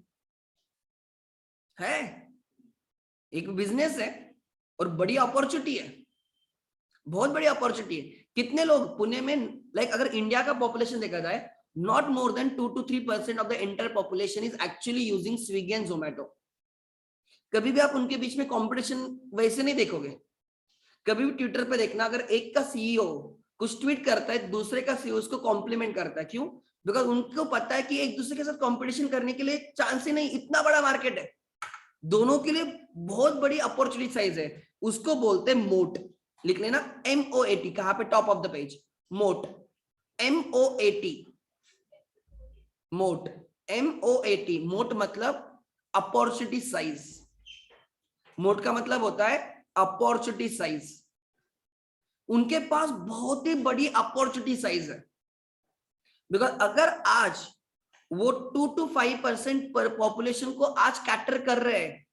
है एक बिजनेस है और बड़ी अपॉर्चुनिटी है, बहुत बड़ी अपॉर्चुनिटी है। कितने लोग पुणे में, लाइक अगर इंडिया का पॉपुलेशन देखा जाए, not more than 2 to 3% of the entire population is actually using Swiggy and Zomato. कभी भी आप उनके बीच में कंपटीशन वैसे नहीं देखोगे। कभी भी ट्विटर पे देखना, अगर एक का सीईओ कुछ ट्वीट करता है, दूसरे का सीईओ उसको कॉम्प्लीमेंट करता है, क्यों? बिकॉज उनको पता है कि एक दूसरे के साथ कंपटीशन करने के लिए चांस ही नहीं, इतना बड़ा मार्केट है, दोनों के लिए बहुत बड़ी अपॉर्चुनिटी साइज है। उसको बोलते हैं मोट, लिख लेना MOAT, कहां पे, टॉप ऑफ द पेज, मोट, MOAT, मोट, MOAT, मोट मतलब अपॉर्चुनिटी साइज। मोट का मतलब होता है अपॉर्चुनिटी साइज। उनके पास बहुत ही बड़ी अपॉर्चुनिटी साइज है, बिकॉज अगर आज वो 2 to 5% पर पॉपुलेशन को आज कैटर कर रहे हैं,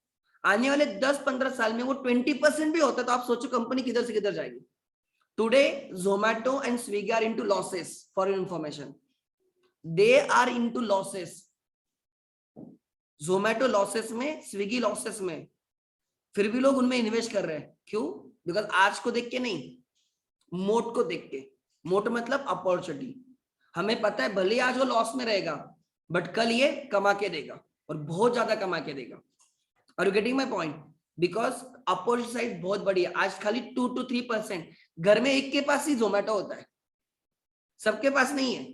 आने वाले 10-15 साल में वो 20% भी होता तो आप सोचो कंपनी किधर से किधर जाएगी। Today Zomato and Swiggy are into losses, for your information. They are into losses. Zomato losses में, Swiggy losses में, फिर भी लोग उनमें इन्वेस्ट कर रहे हैं, क्यों? बिकॉज आज को देख के नहीं, मोट को देख के। मोट मतलब अपॉर्चुनिटी। हमें पता है भले आज वो लॉस में रहेगा, बट कल ये कमा के देगा, और बहुत ज्यादा कमा के देगा। Are you getting my point? Because opportunity size बहुत बड़ी है। आज खाली 2 to 3% घर में एक के पास ही जोमेटो होता है, सबके पास नहीं है।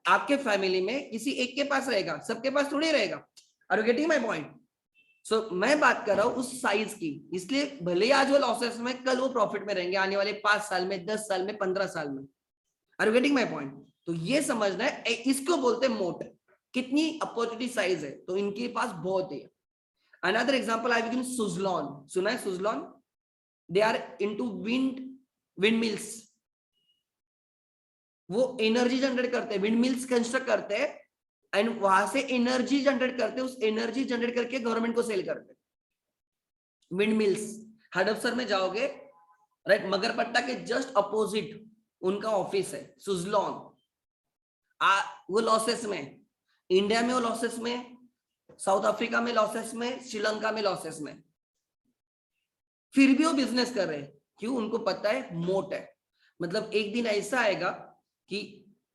आपके फैमिली में किसी एक के पास रहेगा, सबके पास थोड़ी रहेगा। Are you getting my point? So मैं बात कर रहा हूं उस साइज की, इसलिए भले ही आज वो लॉसेस में, कल वो प्रॉफिट में रहेंगे, आने वाले 5 साल में, 10 साल में, 15 साल में। Are you getting my point? तो ये समझना है, इसको बोलते हैं मोट, कितनी अपॉर्चुनिटी साइज है, तो इनके पास बहुत है। Another example I will give, Suzlon, सुना है Suzlon? They are into windmills. वो एनर्जी जनरेट करते हैं, विंड मिल्स कंस्ट्रक्ट करते हैं एंड वहां से एनर्जी जनरेट करते हैं, उस एनर्जी जनरेट करके गवर्नमेंट को सेल करते हैं। विंड मिल्स हडपसर में जाओगे, राइट, मगरपट्टा के जस्ट अपोजिट उनका ऑफिस है, सुजलॉन। वो लॉसेस में, इंडिया में वो लॉसेस में, साउथ अफ्रीका में लॉसेस में, श्रीलंका में लॉसेस में, फिर भी वो बिजनेस कर रहे हैं, क्यों? उनको पता है मोट है। मतलब एक दिन ऐसा आएगा कि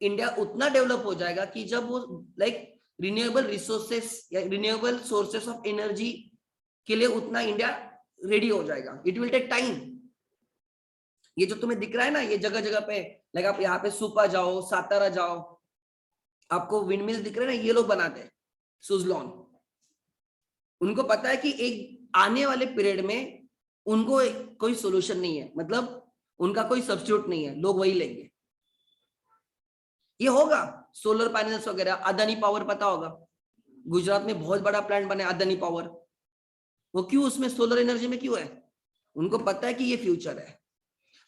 इंडिया उतना डेवलप हो जाएगा कि जब वो लाइक रिन्यूएबल रिसोर्सेस या रिन्यूएबल सोर्सेस ऑफ एनर्जी के लिए उतना इंडिया रेडी हो जाएगा। इट विल टेक टाइम, ये जो तुम्हें दिख रहा है ना, ये जगह जगह पे, लाइक आप यहाँ पे सुपा जाओ, सातारा जाओ, आपको विंडमिल दिख रहे हैं ना, ये लोग बनाते हैं सुजलॉन। उनको पता है कि एक आने वाले पीरियड में उनको कोई सोल्यूशन नहीं है, मतलब उनका कोई सब्स्टिट्यूट नहीं है, लोग वही लेंगे। ये होगा सोलर पैनल्स वगैरह, अदानी पावर पता होगा, गुजरात में बहुत बड़ा प्लांट बना है अदानी पावर। वो क्यों उसमें सोलर एनर्जी में क्यों है? उनको पता है कि ये फ्यूचर है।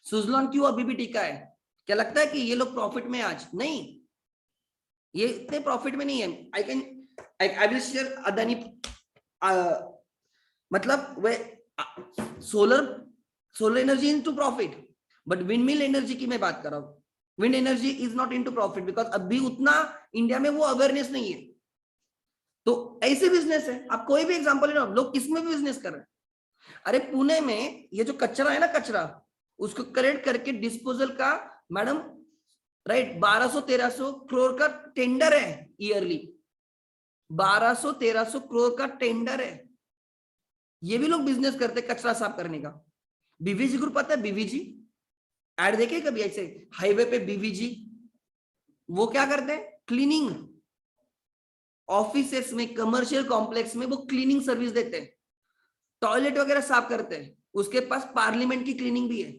सुजलॉन क्यों अभी भी टिका है? क्या लगता है कि ये लोग प्रॉफिट में आज? नहीं, ये इतने प्रॉफिट में नहीं है। आई विल शेयर अदानी, मतलब वे solar energy into profit, but windmill energy की मैं बात कर रहा हूं। Wind energy is not into profit because अभी उतना इंडिया में वो अवेयरनेस नहीं है। तो ऐसे बिजनेस है, आप कोई भी एग्जांपल ले लो, लोग किसमें भी बिजनेस कर रहे हैं। अरे पुणे में ये जो कचरा है ना, कचरा उसको कलेक्ट करके डिस्पोजल का, मैडम राइट, 1200-1300 करोड़ का टेंडर है ईयरली, 1200-1300 करोड़ का टेंडर है। ये भी लोग बिजनेस करते कचरा साफ करने का। बीवीजी ग्रुप पता है? बीवीजी ऐड देखे कभी ऐसे हाईवे पे? बीवीजी वो क्या करते हैं? क्लीनिंग। ऑफिसेस में, कमर्शियल कॉम्प्लेक्स में वो क्लीनिंग सर्विस देते हैं, टॉयलेट वगैरह साफ करते हैं। उसके पास पार्लियामेंट की क्लीनिंग भी है,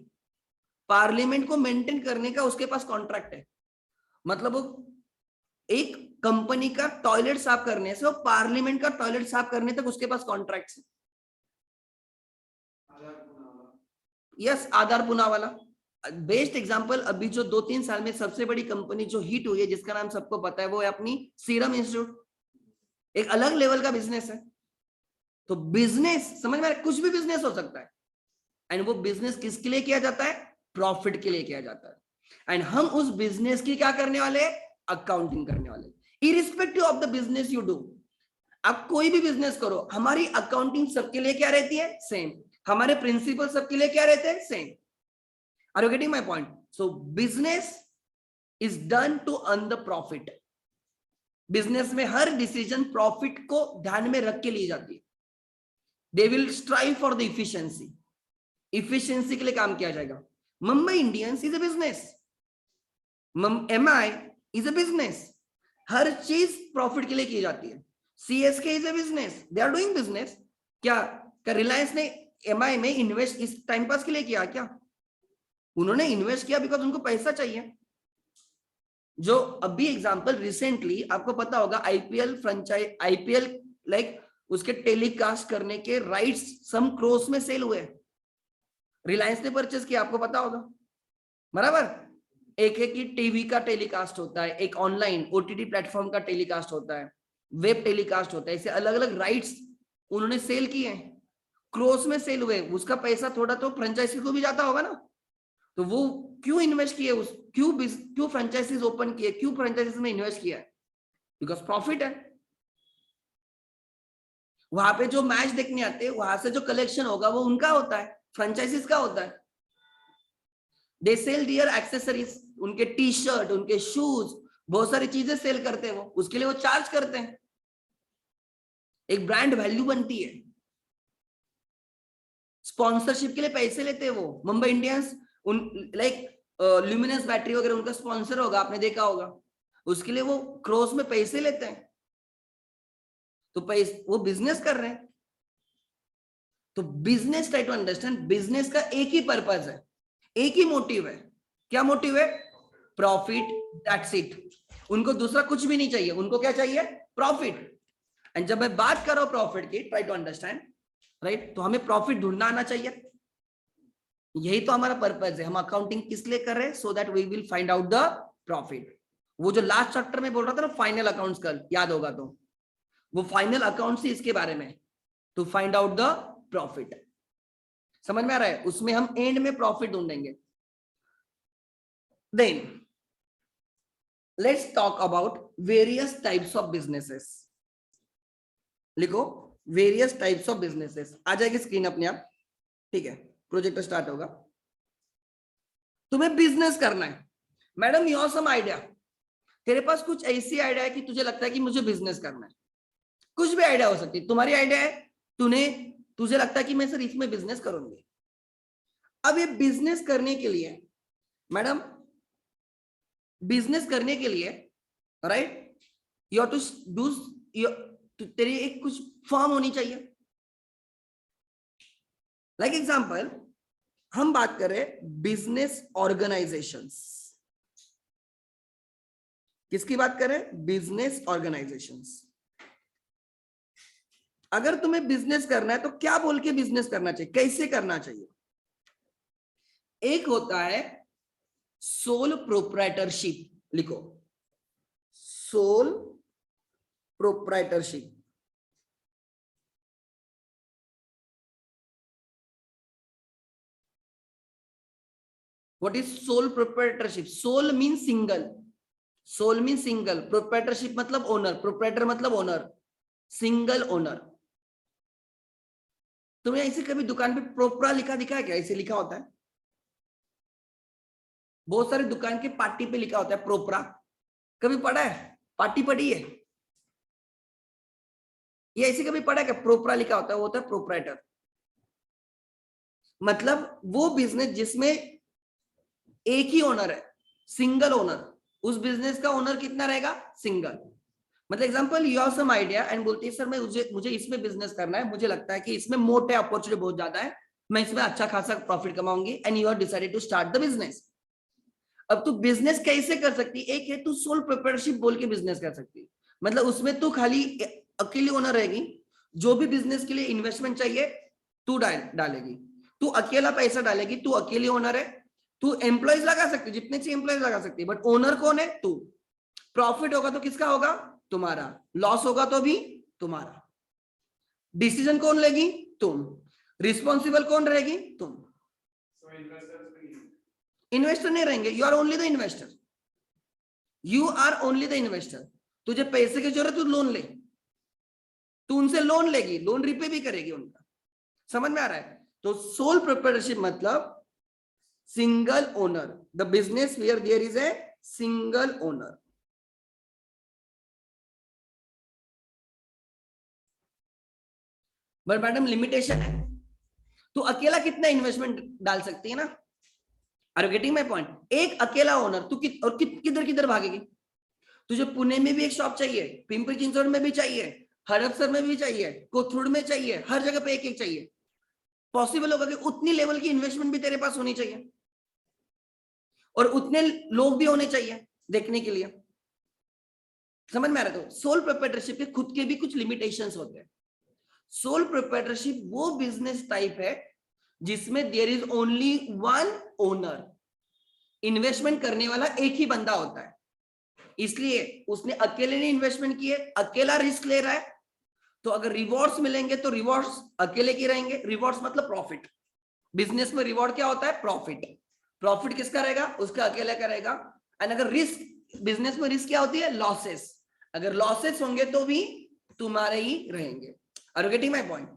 पार्लियामेंट को मेंटेन करने का उसके पास कॉन्ट्रैक्ट है। मतलब वो एक कंपनी का टॉयलेट साफ करने से वो पार्लियामेंट का टॉयलेट साफ करने तक उसके पास कॉन्ट्रैक्ट है। यस, आधार पूनावाला बेस्ट एग्जांपल। अभी जो 2-3 साल में सबसे बड़ी कंपनी जो हिट हुई है, जिसका नाम सबको पता है, वो है अपनी सीरम इंस्टीट्यूट। एक अलग लेवल का बिजनेस है। तो बिजनेस समझ में, कुछ भी बिजनेस हो सकता है, एंड वो बिजनेस किसके लिए किया जाता है? प्रॉफिट के लिए किया जाता है। एंड हम उस बिजनेस की क्या करने वाले? अकाउंटिंग करने वाले। Irrespective of the business you do, आप कोई भी बिजनेस करो, हमारी अकाउंटिंग सबके लिए क्या रहती है? सेम। हमारे प्रिंसिपल सबके लिए क्या रहते हैं? Same. Are you getting my point? So business is done to earn the profit. Business में हर डिसीजन प्रॉफिट को ध्यान में रख के ली जाती है। They will strive for the efficiency. Efficiency के लिए काम किया जाएगा। Mumbai Indians is a business, MI is a business. हर चीज प्रॉफिट के लिए की जाती है। CSK is a business, they are doing business. क्या रिलायंस ने एमआई में इन्वेस्ट इस टाइम पास के लिए किया क्या? उन्होंने इन्वेस्ट किया बिकॉज उनको पैसा चाहिए। जो अभी एग्जांपल रिसेंटली आपको पता होगा, आईपीएल फ्रेंचाइज, आईपीएल लाइक उसके टेलीकास्ट करने के राइट्स सम क्रोर्स में सेल हुए, रिलायंस ने परचेज किया, आपको पता होगा बराबर। एक एक की टीवी का टेलीकास्ट होता है, एक ऑनलाइन ओटीटी प्लेटफॉर्म का टेलीकास्ट होता है, वेब टेलीकास्ट होता है, ऐसे अलग अलग राइट्स उन्होंने सेल किए हैं, क्रोर्स में सेल हुए। उसका पैसा थोड़ा तो फ्रेंचाइजी को भी जाता होगा ना। तो वो क्यों इन्वेस्ट किए, उस क्यों फ्रेंचाइजीज ओपन किए, क्यों फ्रेंचाइजीज में इन्वेस्ट किया है? बिकॉज प्रॉफिट है। वहां पे जो मैच देखने आते हैं, वहां से जो कलेक्शन होगा वो उनका होता है, फ्रेंचाइजीज का होता है। दे सेल डियर एक्सेसरीज, उनके टी शर्ट, उनके शूज, बहुत सारी चीजें सेल करते हैं वो, उसके लिए वो चार्ज करते हैं। एक ब्रांड वैल्यू बनती है। स्पॉन्सरशिप के लिए पैसे लेते हैं वो। मुंबई इंडियंस उन लाइक ल्यूमिनस बैटरी वगैरह उनका स्पॉन्सर होगा, आपने देखा होगा, उसके लिए वो क्रोस में पैसे लेते हैं। तो पैसे वो बिजनेस कर रहे हैं। तो business, try to understand, business का एक ही पर्पज है, एक ही मोटिव है। क्या मोटिव है? Profit, that's it. उनको दूसरा कुछ भी नहीं चाहिए, उनको क्या चाहिए? प्रॉफिट। एंड जब मैं बात कर रहा हूं प्रॉफिट की, ट्राई टू अंडरस्टैंड, राइट, तो हमें प्रॉफिट ढूंढना आना चाहिए। यही तो हमारा पर्पज है। हम अकाउंटिंग किस लिए कर रहे हैं? So that we will find out the profit. वो जो लास्ट चैप्टर में बोल रहा था ना, फाइनल अकाउंट्स, कल याद होगा तो, वो फाइनल अकाउंट्स ही इसके बारे में, to find out the profit. समझ में आ रहा है? उसमें हम एंड में प्रॉफिट ढूंढेंगे। Then let's talk about various types of businesses. लिखो, वेरियस टाइप्स ऑफ बिजनेसेस। आ जाएगी स्क्रीन अपने आप, ठीक है, प्रोजेक्ट स्टार्ट होगा। तुम्हें बिजनेस करना है, मैडम योर सम आइडिया। तेरे पास कुछ ऐसी आइडिया है कि तुझे लगता है कि मुझे बिजनेस करना है, कुछ भी आइडिया हो सकती है, तुम्हारी आइडिया है, तुझे लगता है कि मैं सर इसमें बिजनेस करूंगी। अब ये बिजनेस करने के लिए मैडम, बिजनेस करने के लिए right, you have to do, तेरी एक कुछ फर्म होनी चाहिए। लाइक एग्जांपल हम बात करें बिजनेस ऑर्गेनाइजेशंस, किसकी बात करें? Business organisations. अगर तुम्हें बिजनेस करना है तो क्या बोल के बिजनेस करना चाहिए, कैसे करना चाहिए? एक होता है सोल प्रोप्राइटरशिप, लिखो sole proprietorship. What is sole proprietorship? Sole mean single, sole mean single, proprietorship मतलब ओनर, प्रोप्राइटर मतलब ओनर, सिंगल ओनर। तुम्हें ऐसे कभी दुकान पे प्रोप्रा लिखा दिखा है क्या? ऐसे लिखा होता है, बहुत सारे दुकान के पार्टी पे लिखा होता है प्रोप्रा, कभी पढ़ा है? पार्टी पढ़ी है? ये ऐसे कभी पढ़ा है क्या? प्रोप्रा लिखा होता है, वो होता है प्रोप्राइटर। मतलब वो बिजनेस जिसमें एक ही ओनर है, सिंगल ओनर, उस बिजनेस का ओनर कितना रहेगा? सिंगल। मतलब example you have some idea and बोलती है सर मैं मुझे इसमें बिजनेस करना है, मुझे लगता है कि इसमें मोटे अपॉर्चुनिटी बहुत ज्यादा है, मैं इसमें अच्छा खासा प्रॉफिट कमाऊंगी, and you have decided to start the business. अब तू बिजनेस कैसे कर सकती है? एक है तू सोल प्रोप्राइटरशिप बोल के बिजनेस कर सकती है, मतलब उसमें तू खाली अकेली ओनर रहेगी, जो भी बिजनेस के लिए इन्वेस्टमेंट चाहिए तू डालेगी, तू अकेला पैसा डालेगी, तू अकेली ओनर है, तू एम्प्लॉयज लगा सकती है, जितने चाहिए एम्प्लॉयज लगा सकती है, बट ओनर कौन है? तू। प्रॉफिट होगा तो किसका होगा? तुम्हारा। लॉस होगा तो भी तुम्हारा। डिसीजन कौन लेगी? तुम। रिस्पॉन्सिबल कौन रहेगी? तुम। इन्वेस्टर नहीं रहेंगे, you are only the investor, you are only the investor. तुझे पैसे की जरूरत, तू लोन ले, तू उनसे लोन लेगी, लोन रिपे भी करेगी उनका। समझ में आ रहा है? तो सोल प्रोप्राइटरशिप मतलब single owner, the business where there is a single owner. But madam limitation है, तो अकेला कितना इन्वेस्टमेंट डाल सकती है ना? Are you getting my point? एक अकेला ओनर, तू किधर किधर भागेगी? तुझे पुणे में भी एक शॉप चाहिए, पिंपरी चिंचवड में भी चाहिए, हड़पसर में भी चाहिए, कोथरूड में चाहिए, हर जगह पे एक एक चाहिए। पॉसिबल होगा कि उतनी लेवल की इन्वेस्टमेंट भी तेरे पास होनी चाहिए और उतने लोग भी होने चाहिए देखने के लिए। समझ में आ रहा है? तो सोल प्रोप्राइटरशिप के खुद के भी कुछ लिमिटेशंस होते हैं। सोल प्रोप्राइटरशिप वो बिजनेस टाइप है जिसमें there is only one owner, investment करने वाला एक ही बंदा होता है, इसलिए उसने अकेले नहीं इन्वेस्टमेंट किए, अकेला रिस्क ले रहा है, तो अगर रिवॉर्ड्स मिलेंगे तो रिवॉर्ड्स अकेले के रहेंगे। रिवॉर्ड्स मतलब प्रॉफिट, बिजनेस में रिवॉर्ड क्या होता है? प्रॉफिट। प्रॉफिट किसका रहेगा? उसका अकेले का रहेगा। एंड अगर रिस्क, बिजनेस में रिस्क क्या होती है? लॉसेस। अगर लॉसेस होंगे तो भी तुम्हारे ही रहेंगे। Are you getting my point?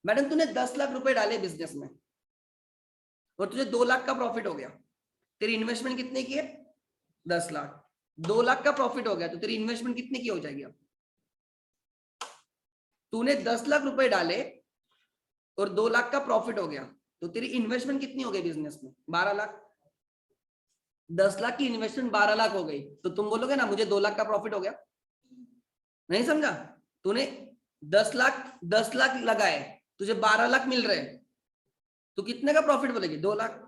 Madam तूने 10 लाख रुपए डाले बिजनेस में और तुझे 2 लाख का प्रॉफिट हो गया, तेरी इन्वेस्टमेंट कितने की है? 10 लाख। 2 लाख का प्रॉफिट हो गया तो तेरी इन्वेस्टमेंट कितने की हो जाएगी? अब तूने 10 लाख रुपए डाले और 2 लाख का प्रॉफिट हो गया तो तेरी इन्वेस्टमेंट कितनी हो गई बिजनेस में? 12 लाख। 10 लाख की इन्वेस्टमेंट 12 लाख हो गई तो तुम बोलोगे ना मुझे 2 लाख का प्रॉफिट हो गया? नहीं समझा? तूने 10 लाख लगाए, तुझे 12 लाख मिल रहे हैं, तो कितने का प्रॉफिट बोलेगी? 2 लाख।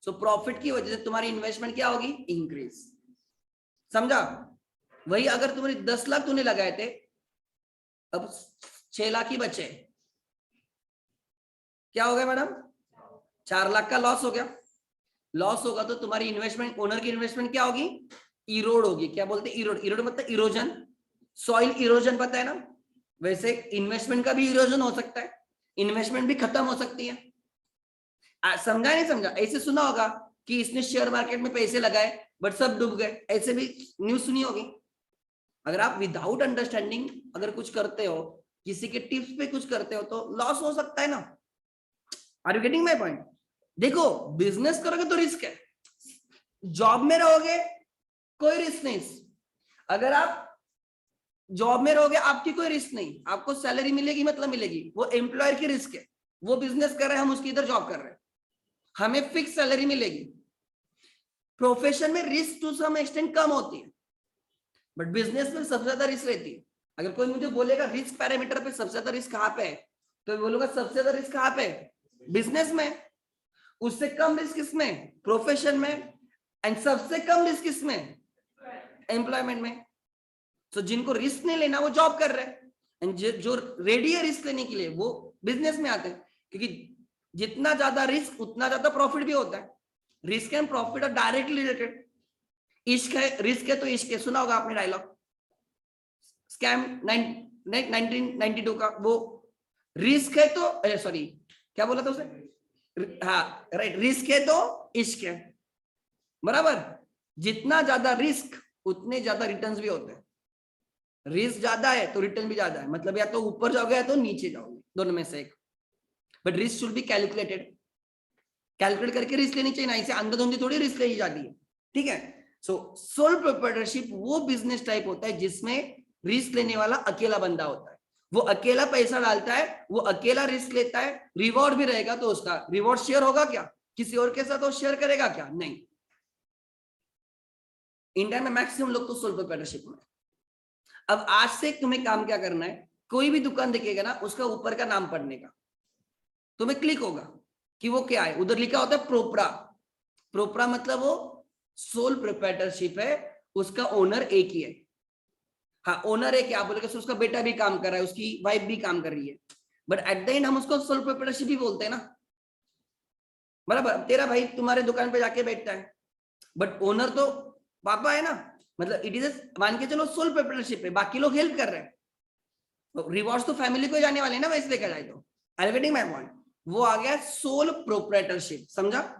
सो प्रॉफिट की वजह से तुम्हारी इन्वेस्टमेंट क्या होगी? इंक्रीज। समझा? वही अगर तुम्हारी 10 लाख तूने लगाए थे, अब 6 लाख ही बचे, क्या हो गया मैडम? 4 लाख का लॉस हो गया। लॉस होगा तो तुम्हारी इन्वेस्टमेंट, ओनर की इन्वेस्टमेंट क्या होगी? इरोड होगी। क्या बोलते हैं? इरोड। इरोड मतलब इरोजन, सॉइल इरोजन, पता है ना? वैसे इन्वेस्टमेंट का भी इरोजन हो सकता है, इन्वेस्टमेंट भी खत्म हो सकती है। समझा नहीं समझा? ऐसे सुना होगा कि इसने शेयर मार्केट में पैसे लगाए बट सब डूब गए, ऐसे भी न्यूज सुनी होगी। अगर आप विदाउट अंडरस्टैंडिंग अगर कुछ करते हो, किसी के टिप्स पे कुछ करते हो तो लॉस हो सकता है ना। Are you getting my point? देखो बिजनेस करोगे तो रिस्क है, जॉब में रहोगे कोई रिस्क नहीं। अगर आप जॉब में रहोगे आपकी कोई रिस्क नहीं, आपको सैलरी मिलेगी मतलब मिलेगी, वो एम्प्लॉयर की रिस्क है, वो बिजनेस कर रहे हैं हम उसकी इधर जॉब कर रहे हैं। हमें फिक्स सैलरी मिलेगी। प्रोफेशन में रिस्क टू सम एक्सटेंट कम होती है, बट बिजनेस में सबसे ज्यादा रिस्क रहती है। अगर कोई मुझे बोलेगा रिस्क पैरामीटर पे सबसे ज्यादा रिस्क कहाँ पे है, तो बोलूंगा सबसे ज्यादा रिस्क कहाँ पे, बिजनेस में। उससे कम रिस्क किसमें, प्रोफेशन में। एंड सबसे कम रिस्क किसमें, एम्प्लॉयमेंट में। तो जिनको रिस्क नहीं लेना वो जॉब कर रहे हैं, एंड जो रेडी है रिस्क लेने के लिए वो बिजनेस में आते हैं, क्योंकि जितना ज्यादा रिस्क उतना ज्यादा प्रॉफिट भी होता है। Risk and profit are directly related. इश्क है, रिस्क है तो इश्क है, सुना होगा आपने डायलॉग स्कैम 1992 का। वो रिस्क है तो सॉरी क्या बोला था उसे, हाँ राइट, रिस्क है तो इश्क है, बराबर। जितना ज्यादा रिस्क उतने ज्यादा रिटर्न्स भी होते हैं। रिस्क ज्यादा है तो रिटर्न भी ज्यादा है, मतलब या तो ऊपर जाओगे या तो नीचे जाओगे, दोनों में से एक। But risk should be calculated, calculate करके रिस्क लेनी चाहिए ना, इसे अंधाधुंधी थोड़ी रिस्क ली जाती है, ठीक है। सो सोल प्रोप्राइटरशिप वो बिजनेस टाइप होता है जिसमें रिस्क लेने वाला अकेला बंदा होता है। वो अकेला पैसा डालता है, वो अकेला रिस्क लेता है, रिवॉर्ड भी रहेगा तो उसका रिवॉर्ड शेयर होगा क्या, किसी और के साथ वो शेयर करेगा क्या, नहीं। इंडिया में मैक्सिमम लोग तो सोल प्रोप्राइटरशिप में। अब आज से तुम्हें काम क्या करना है, कोई भी दुकान दिखेगा ना, उसका ऊपर का नाम पढ़ने का, तुम्हें क्लिक होगा कि वो क्या है। उधर लिखा होता है प्रोप्रा। प्रोप्रा मतलब वो सोल प्रोप्राइटरशिप है, उसका ओनर एक ही है। हाँ ओनर है क्या बोलेगा, उसका बेटा भी काम कर रहा है, उसकी वाइफ भी काम कर रही है, बट एट द एंड हम उसको सोल प्रोप्राइटरशिप ही बोलते हैं ना, बराबर। तेरा भाई तुम्हारे दुकान पे जाके बैठता है, बट ओनर तो पापा है ना, मतलब इट इज मान के चलो सोल प्रोप्राइटरशिप है, बाकी लोग हेल्प कर रहे हैं, रिवॉर्ड्स तो फैमिली को जाने वाले ना वैसे देखा जाए तो। I am getting my point. वो आ गया सोल प्रोप्राइटरशिप, समझा।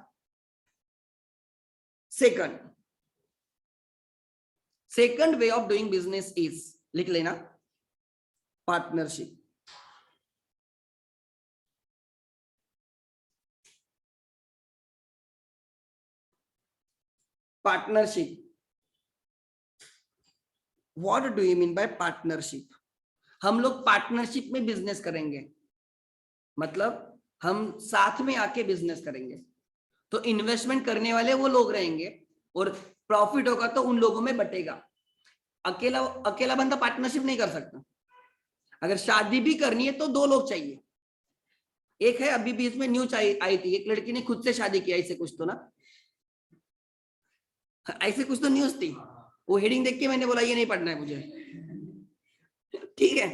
Second way of doing business is, लिख लेना, partnership. Partnership, what do you mean by partnership. हम लोग पार्टनरशिप में बिजनेस करेंगे, मतलब हम साथ में आके बिजनेस करेंगे। तो इन्वेस्टमेंट करने वाले वो लोग रहेंगे और प्रॉफिट होगा तो उन लोगों में बटेगा। अकेला अकेला बंदा पार्टनरशिप नहीं कर सकता। अगर शादी भी करनी है तो दो लोग चाहिए। एक है अभी बीच में न्यूज आई थी, एक लड़की ने खुद से शादी किया, ऐसे कुछ तो ना, ऐसे कुछ तो न्यूज थी। वो हेडिंग देख के मैंने बोला ये नहीं पढ़ना है मुझे, ठीक है।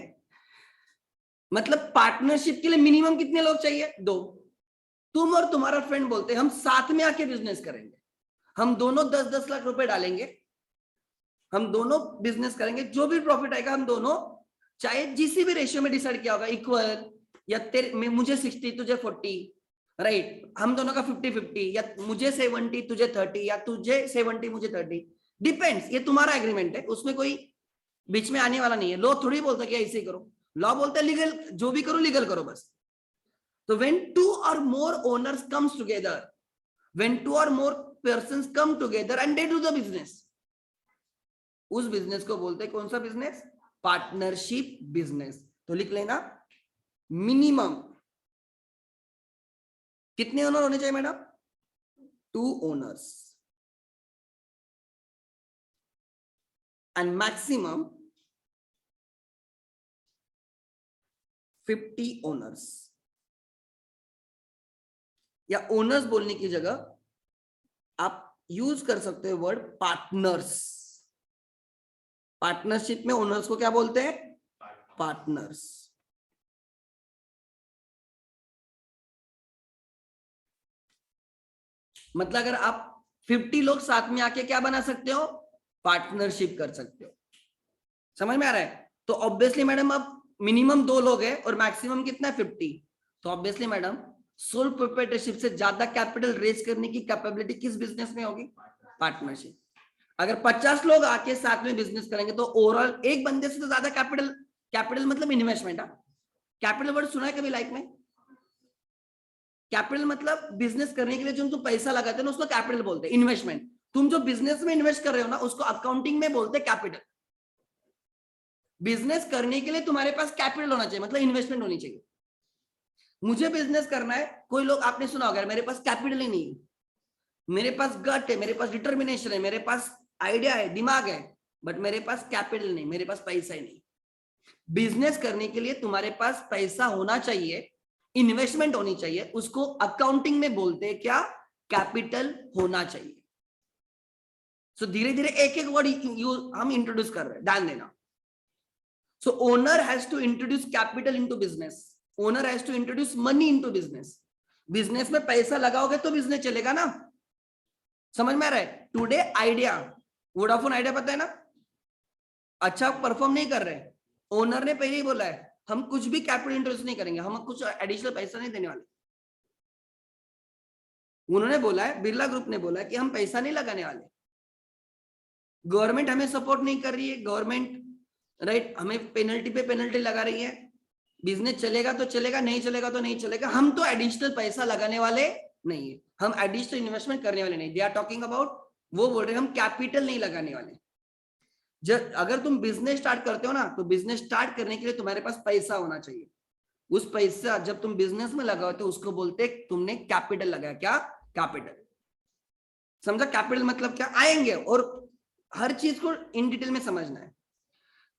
मतलब पार्टनरशिप के लिए मिनिमम कितने लोग चाहिए, दो। तुम और तुम्हारा फ्रेंड बोलते हैं हम साथ में आके बिजनेस करेंगे, हम दोनों 10-10 लाख रुपए डालेंगे, हम दोनों बिजनेस करेंगे, जो भी प्रॉफिट आएगा हम दोनों, चाहे जिस भी रेशियो में डिसाइड किया होगा, इक्वल या तेरे मुझे 60 तुझे 40, राइट, हम दोनों का 50-50, या मुझे 70 तुझे 30, या तुझे 70 मुझे 30, डिपेंड्स। ये तुम्हारा एग्रीमेंट है, उसमें कोई बीच में आने वाला नहीं है। लॉ थोड़ी बोलता कि ऐसे ही करो, लॉ बोलता है लीगल, जो भी करो लीगल करो बस। तो when two or more owners comes together, when two or more persons come together and they do the business, उस बिजनेस को बोलते हैं कौन सा बिजनेस, पार्टनरशिप बिजनेस। तो लिख लेना, मिनिमम कितने ओनर होने चाहिए madam, 2 owners, and maximum 50 owners. या ओनर्स बोलने की जगह आप यूज कर सकते हो वर्ड पार्टनर्स। पार्टनरशिप में ओनर्स को क्या बोलते हैं, पार्टनर्स। मतलब अगर आप 50 लोग साथ में आके क्या बना सकते हो, पार्टनरशिप कर सकते हो। समझ में आ रहा है। तो ऑब्वियसली मैडम अब मिनिमम 2 लोग है और मैक्सिमम कितना है 50, तो ऑब्वियसली मैडम सोल प्रोप्राइटरशिप से ज्यादा कैपिटल रेज करने की कैपेबिलिटी किस बिजनेस में होगी, पार्टनरशिप। अगर 50 लोग आके साथ में बिजनेस करेंगे तो ओवरऑल एक बंदे से तो ज्यादा कैपिटल मतलब इन्वेस्टमेंट। कैपिटल वर्ड सुना है कभी लाइफ में, कैपिटल मतलब बिजनेस करने के लिए जो तुम पैसा लगाते हो ना उसको कैपिटल बोलते हैं, इन्वेस्टमेंट। तुम जो बिजनेस में इन्वेस्ट कर रहे हो ना उसको अकाउंटिंग में बोलते हैं कैपिटल। बिजनेस करने के लिए तुम्हारे पास कैपिटल होना चाहिए, मतलब इन्वेस्टमेंट होनी चाहिए। मुझे बिजनेस करना है, कोई लोग आपने सुना होगा मेरे पास कैपिटल ही नहीं है, मेरे पास गट है, मेरे पास डिटर्मिनेशन है, मेरे पास आइडिया है, दिमाग है, बट मेरे पास कैपिटल नहीं, मेरे पास पैसा ही नहीं। बिजनेस करने के लिए तुम्हारे पास पैसा होना चाहिए, इन्वेस्टमेंट होनी चाहिए, उसको अकाउंटिंग में बोलते हैं क्या, कैपिटल होना चाहिए। सो धीरे धीरे एक एक वर्ड हम इंट्रोड्यूस कर रहे हैं, ध्यान देना। So owner has to introduce capital into business, owner has to introduce money into business. Business में पैसा लगाओगे तो बिजनेस चलेगा ना, समझ में आ रहा है। टुडे आइडिया, वोडाफोन आइडिया पता है ना, अच्छा परफॉर्म नहीं कर रहे, ओनर ने पहले ही बोला है हम कुछ भी कैपिटल इंट्रोड्यूस नहीं करेंगे, हम कुछ एडिशनल पैसा नहीं देने वाले। उन्होंने बोला है, बिरला ग्रुप ने बोला है कि हम पैसा नहीं लगाने वाले। गवर्नमेंट हमें सपोर्ट नहीं कर रही है, गवर्नमेंट राइट हमें पेनल्टी पे पेनल्टी लगा रही है, बिजनेस चलेगा तो चलेगा, नहीं चलेगा तो नहीं चलेगा, हम तो एडिशनल पैसा लगाने वाले नहीं है, हम एडिशनल इन्वेस्टमेंट करने वाले नहीं। दे आर टॉकिंग अबाउट, वो बोल रहे हैं हम कैपिटल नहीं लगाने वाले। जब अगर तुम बिजनेस स्टार्ट करते हो ना, तो बिजनेस स्टार्ट करने के लिए तुम्हारे पास पैसा होना चाहिए, उस पैसा जब तुम बिजनेस में लगाओ तो उसको बोलते तुमने कैपिटल लगाया। क्या कैपिटल, समझा कैपिटल मतलब क्या, आएंगे और हर चीज को इन डिटेल में समझना है।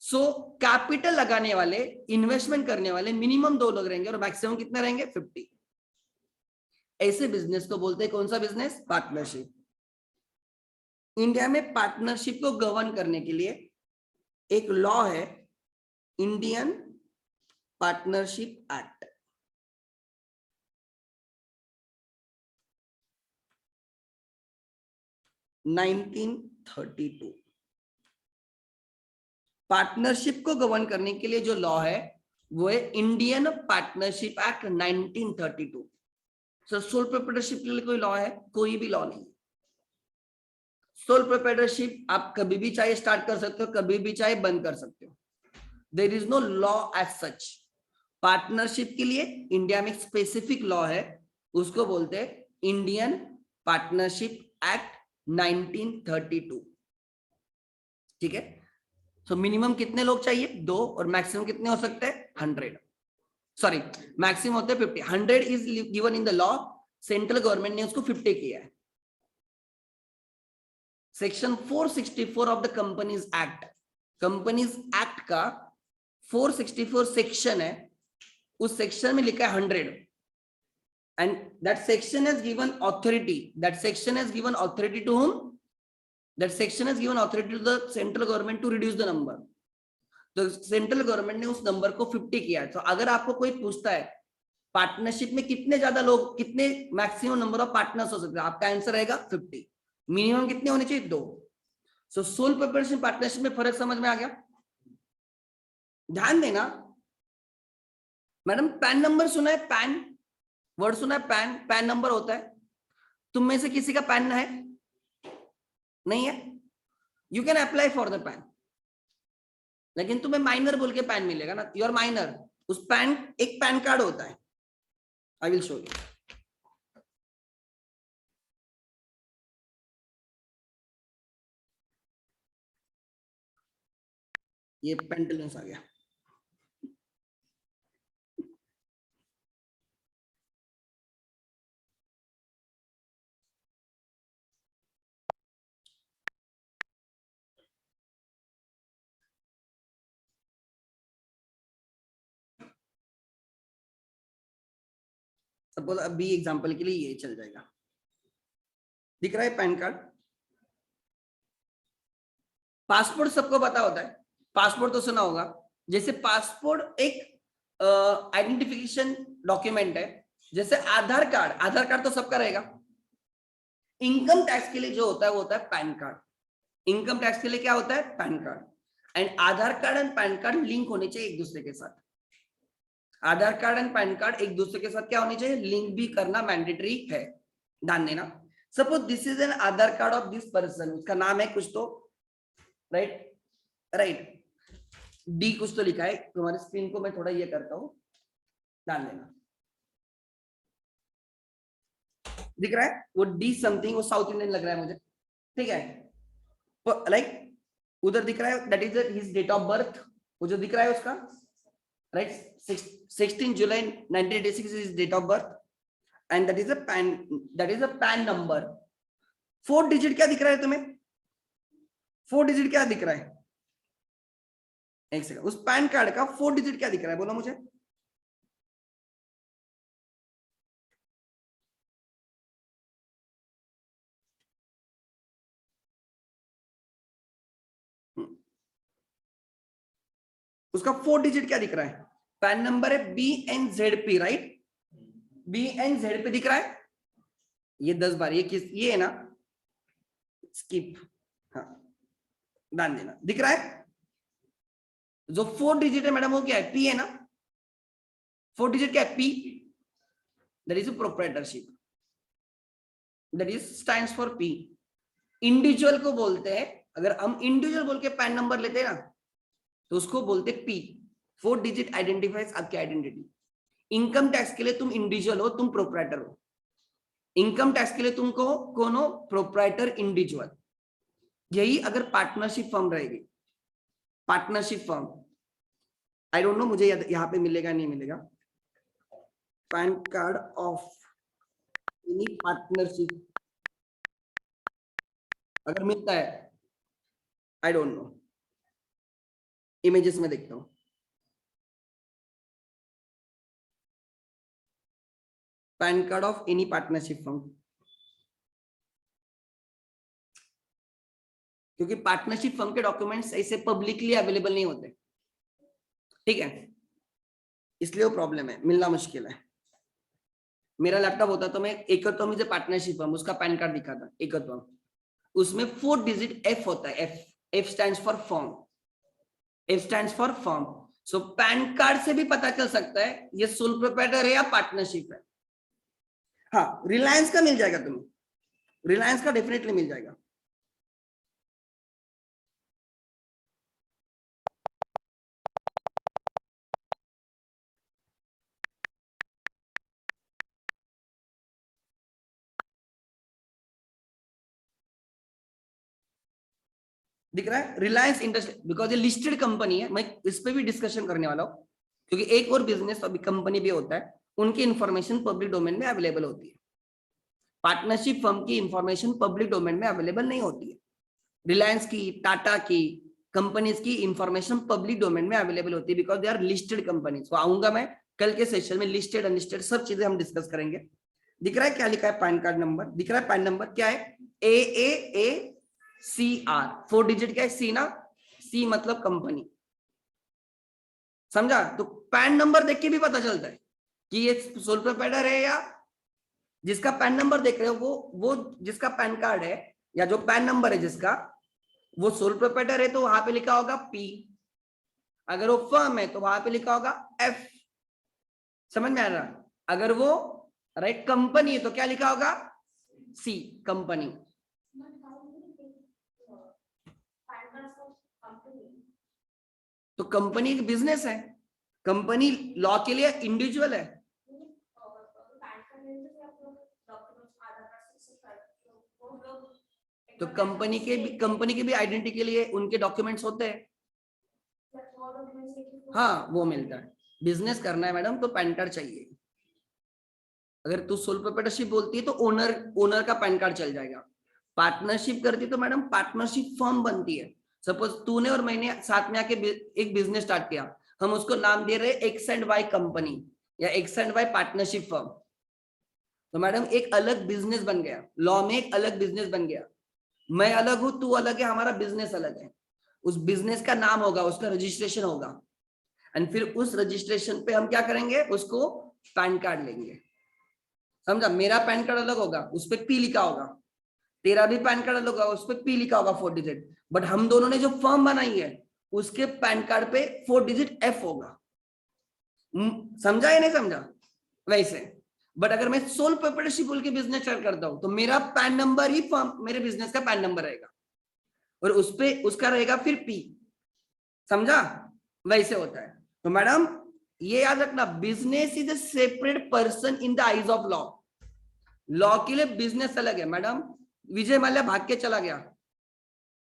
सो कैपिटल लगाने वाले, इन्वेस्टमेंट करने वाले मिनिमम 2 लोग रहेंगे और मैक्सिमम कितने रहेंगे, 50। ऐसे बिजनेस को बोलते हैं कौन सा बिजनेस, पार्टनरशिप। इंडिया में पार्टनरशिप को गवर्न करने के लिए एक लॉ है, इंडियन पार्टनरशिप एक्ट। (1932) पार्टनरशिप को गवर्न करने के लिए जो लॉ है वो है इंडियन पार्टनरशिप एक्ट 1932। सो सोल प्रोप्राइटरशिप के लिए कोई लॉ है, कोई भी लॉ नहीं। सोल प्रोप्राइटरशिप आप कभी भी चाहे स्टार्ट कर सकते हो, कभी भी चाहे बंद कर सकते हो, there is no law as such. Partnership के लिए इंडिया में स्पेसिफिक लॉ है, उसको बोलते हैं इंडियन पार्टनरशिप एक्ट 1932। ठीक है, सो मिनिमम कितने लोग चाहिए, 2, और मैक्सिमम कितने हो सकते हैं, 100, सॉरी मैक्सिमम होते हैं 50। 100 is given in the law, central government ने उसको 50 किया है। Section 464 of the companies act, companies act का 464 सेक्शन है, उस सेक्शन में लिखा है 100, and that section has given authority, that section has given authority to whom, that section has given authority to the central government to reduce the number। तो central government ने उस number को 50 किया है। तो अगर आपको कोई पूछता है पार्टनरशिप में कितने ज्यादा लोग, कितने मैक्सिमम नंबर ऑफ पार्टनर्स हो सकते हैं, आपका आंसर रहेगा 50। मिनिमम कितने होने चाहिए, 2। सो सोल प्रोप्राइटरशिप पार्टनरशिप में फर्क समझ में आ गया, ध्यान देना। मैडम पैन नंबर सुना है, पैन वर्ड सुना है, पैन, पैन नंबर होता है, तुम में से किसी का पैन है, नहीं है, you can apply for the pan, लेकिन तुम्हें माइनर बोल के पैन मिलेगा ना, यू आर माइनर। उस पैन, एक पैन कार्ड होता है, आई विल शो यू। ये पेंटलूंस आ गया, सपोज अभी एग्जांपल के लिए ये चल जाएगा, दिख रहा है पैन कार्ड। पासपोर्ट सबको पता होता है, पासपोर्ट तो सुना होगा। जैसे पासपोर्ट एक आइडेंटिफिकेशन डॉक्यूमेंट है, जैसे आधार कार्ड, आधार कार्ड तो सबका रहेगा। इनकम टैक्स के लिए जो होता है वो होता है पैन कार्ड, इनकम टैक्स के लिए क्या होता है, pan card. And Aadhaar card and pan card link होने चाहिए एक दूसरे के साथ, आधार कार्ड एंड पैन कार्ड एक दूसरे के साथ क्या होने चाहिए, लिंक भी करना मैंडेटरी है, ध्यान देना। Suppose this is an Aadhaar card of this person, उसका नाम है कुछ तो, राइट राइट, डी कुछ तो लिखा है, तुम्हारी स्क्रीन को मैं थोड़ा ये करता हूं, ध्यान देना, दिख रहा है वो डी समथिंग, वो साउथ इंडियन लग रहा है मुझे, ठीक है, लाइक उधर दिख रहा है that is his date of birth, वो जो दिख रहा है उसका, right 16 July 1986 is date of birth and that is a PAN number. 4 digit क्या दिख रहा है तुम्हें? 4 डिजिट क्या दिख रहा है? एक सेकंड, उस पैन कार्ड का 4 डिजिट क्या दिख रहा है, बोलो मुझे। उसका 4 डिजिट क्या दिख रहा है? पैन नंबर है BNZP, राइट? BNZP दिख रहा है। ये 10 बार ये है ना, स्किप, हाँ डाल देना। दिख रहा है? जो 4 डिजिट है मैडम वो क्या है? P है ना। 4 डिजिट क्या है? P, that is proprietorship, that is stands for P। Individual को बोलते हैं, अगर हम इंडिविजुअल बोल के पैन नंबर लेते हैं ना तो उसको बोलते हैं P। 4 डिजिट आइडेंटिफाइज आपकी आइडेंटिटी। इनकम टैक्स के लिए तुम इंडिविजुअल हो, तुम प्रोप्राइटर हो। इनकम टैक्स के लिए तुमको कौन हो? Proprietor, individual. यही अगर पार्टनरशिप फर्म रहेगी, partnership firm, I don't know मुझे यहाँ पे मिलेगा नहीं मिलेगा। Pan card of any partnership अगर मिलता है, आई डोंट नो, इमेजेस में देखता हूं। Pan card of any partnership firm, क्योंकि पार्टनरशिप फर्म के डॉक्यूमेंट्स ऐसे पब्लिकली अवेलेबल नहीं होते, ठीक है, इसलिए वो प्रॉब्लम है, मिलना मुश्किल है। मेरा लैपटॉप होता तो मैं एकत्वम इज ए पार्टनरशिप फर्म, उसका पैन कार्ड दिखाता एकत्वम, उसमें 4 डिजिट F होता है। F stands for firm, F stands for firm. So pan card से भी पता चल सकता है ये सोल प्रोप्राइटर है या पार्टनरशिप है। हाँ, रिलायंस का मिल जाएगा तुम्हें, रिलायंस का डेफिनेटली मिल जाएगा। दिख रहा है? रिलायंस इंडस्ट्री, बिकॉज ये लिस्टेड कंपनी है, मैं इस पे भी डिस्कशन करने वाला हूँ, क्योंकि एक और बिजनेस अभी कंपनी भी होता है, उनकी इंफॉर्मेशन पब्लिक डोमेन में अवेलेबल होती है। पार्टनरशिप फर्म की इंफॉर्मेशन पब्लिक डोमेन में अवेलेबल नहीं होती है। रिलायंस की, टाटा की कंपनीज की इंफॉर्मेशन पब्लिक डोमेन में अवेलेबल होती है, because they are listed companies. तो आऊंगा मैं कल के सेशन में, लिस्टेड अनलिस्टेड सब चीजें हम डिस्कस करेंगे। दिख रहा है क्या लिखा है? पैन कार्ड नंबर दिख रहा है? पैन नंबर क्या है? AAACR, 4 डिजिट क्या है? C ना, C मतलब कंपनी, समझा? तो पैन नंबर देख के भी पता चलता है कि ये सोल प्रोप्राइटर है, या जिसका पैन नंबर देख रहे हो वो जिसका पैन कार्ड है या जो पैन नंबर है जिसका, वो सोल प्रोप्राइटर है तो वहां पे लिखा होगा P। अगर वो फर्म है तो वहां पे लिखा होगा F। समझ में आ रहा? अगर वो राइट कंपनी है तो क्या लिखा होगा? C, company. तो कंपनी एक बिजनेस है, कंपनी लॉ के लिए इंडिविजुअल है। तो कंपनी के भी आइडेंटिटी के लिए उनके डॉक्यूमेंट्स होते हैं। हाँ, वो मिलता है। बिजनेस करना है मैडम तो पैन कार्ड चाहिए। अगर तू सोल प्रोप्राइटरशिप बोलती है तो ओनर का पैन कार्ड चल जाएगा। पार्टनरशिप करती है तो मैडम पार्टनरशिप फर्म बनती है। सपोज तूने और मैंने साथ में आके एक बिजनेस स्टार्ट किया, हम उसको नाम दे रहे एक्स एंड वाई कंपनी या X and Y partnership firm. तो मैडम एक अलग बिजनेस बन गया, लॉ में एक अलग बिजनेस बन गया। मैं अलग हूं, तू अलग है, हमारा बिजनेस अलग है। उस बिजनेस का नाम होगा, उसका रजिस्ट्रेशन होगा, एंड फिर उस रजिस्ट्रेशन पे हम क्या करेंगे? उसको पैन कार्ड लेंगे। समझा? मेरा पैन कार्ड अलग होगा, उस पर P लिखा होगा, तेरा भी पैन कार्ड अलग होगा, उस पर P लिखा होगा 4 डिजिट। बट हम दोनों ने जो फर्म बनाई है उसके पैन कार्ड पे 4 डिजिट F होगा। समझा या नहीं समझा? वैसे बट अगर मैं सोल प्रोप्राइटरशिप बोल के बिजनेस स्टार्ट करता हूं तो मेरा पैन नंबर ही फर्म, मेरे बिजनेस का पैन नंबर रहेगा और उस पे उसका रहेगा फिर P। समझा? वैसे होता है। तो मैडम ये याद रखना, business is a separate person in the eyes of law. Law के लिए बिजनेस अलग है। मैडम विजय माल्या भाग के चला गया,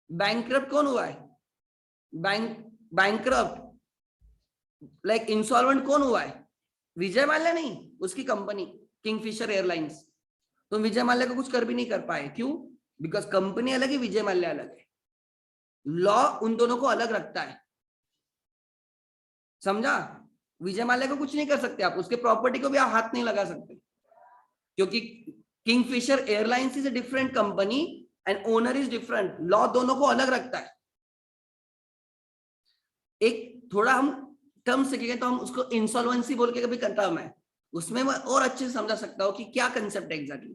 बैंकरप्ट कौन हुआ है? बैंकरप्ट लाइक इंसॉल्वेंट कौन हुआ है? विजय माल्या नहीं, उसकी कंपनी किंगफिशर एयरलाइंस। तो विजय माल्या को कुछ कर भी नहीं कर पाए, क्यों? बिकॉज कंपनी अलग है, विजय माल्या अलग है। लॉ उन दोनों को अलग रखता है, समझा? विजय माल्या को कुछ नहीं कर सकते आप, उसके प्रॉपर्टी को भी आप हाथ नहीं लगा सकते, क्योंकि Kingfisher airlines is a different company and owner is different. Law दोनों को अलग रखता है। एक थोड़ा हम टर्म सीखेंगे तो हम उसको इंसॉल्वेंसी बोल के कभी टर्म है, उसमें मैं और अच्छे से समझा सकता हूं कि क्या कंसेप्ट है exactly.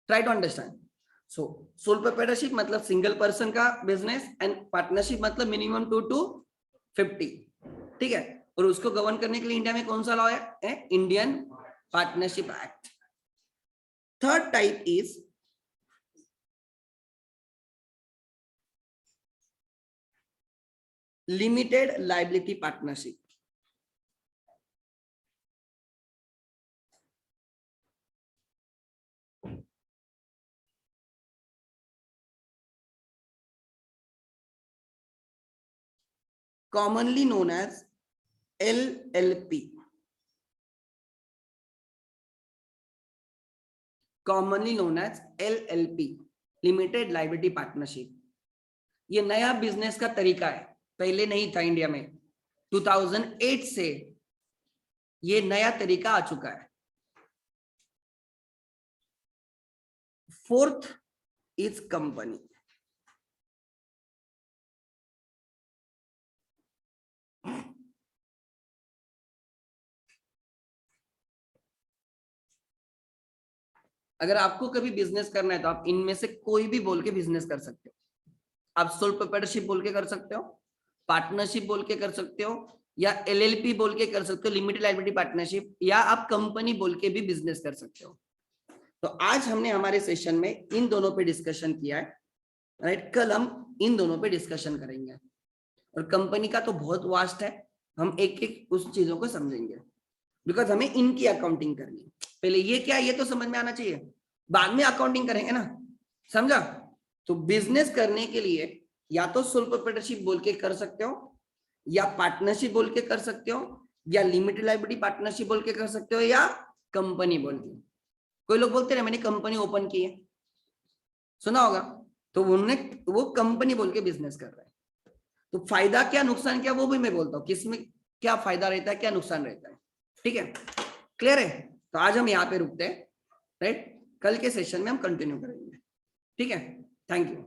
Try to understand. So sole proprietorship मतलब सिंगल पर्सन का बिजनेस, एंड पार्टनरशिप मतलब मिनिमम 2 to 50, ठीक है। और उसको गवर्न करने के लिए इंडिया में कौन सा लॉ है? Indian partnership act. Third type is limited liability partnership. commonly known as LLP, commonly known as LLP, limited liability partnership. ये नया बिजनेस का तरीका है, पहले नहीं था इंडिया में। 2008 से ये नया तरीका आ चुका है। Fourth is company. अगर आपको कभी बिजनेस करना है तो आप इनमें से कोई भी बोल के बिजनेस कर सकते हो। आप सोल प्रोप्राइटरशिप बोल के कर सकते हो, पार्टनरशिप बोल के कर सकते हो, या एलएलपी बोल के कर सकते हो, लिमिटेड लायबिलिटी पार्टनरशिप, या आप कंपनी बोल के भी बिजनेस कर सकते हो। तो आज हमने हमारे सेशन में इन दोनों पे डिस्कशन किया है, राइट। कल हम इन दोनों पे डिस्कशन करेंगे। और कंपनी का तो बहुत वास्ट है, हम एक एक उस चीजों को समझेंगे, बिकॉज हमें इनकी अकाउंटिंग करनी है। पहले ये क्या है ये तो समझ में आना चाहिए, बाद में अकाउंटिंग करेंगे ना, समझा? तो बिजनेस करने के लिए या तो सोल प्रोप्राइटरशिप बोल के कर सकते हो, या पार्टनरशिप बोल के कर सकते हो, या लिमिटेड लायबिलिटी पार्टनरशिप बोल के कर सकते हो, या कंपनी बोल के। कोई लोग बोलते हैं मैंने कंपनी ओपन की है, सुना होगा, तो उन्होंने वो कंपनी बोल के बिजनेस कर रहा है। तो फायदा क्या नुकसान क्या वो भी मैं बोलता हूँ, किसमें क्या फायदा रहता है क्या नुकसान रहता है, ठीक है? क्लियर है? तो आज हम यहाँ पे रुकते हैं, राइट। कल के सेशन में हम कंटिन्यू करेंगे, ठीक है। Thank you.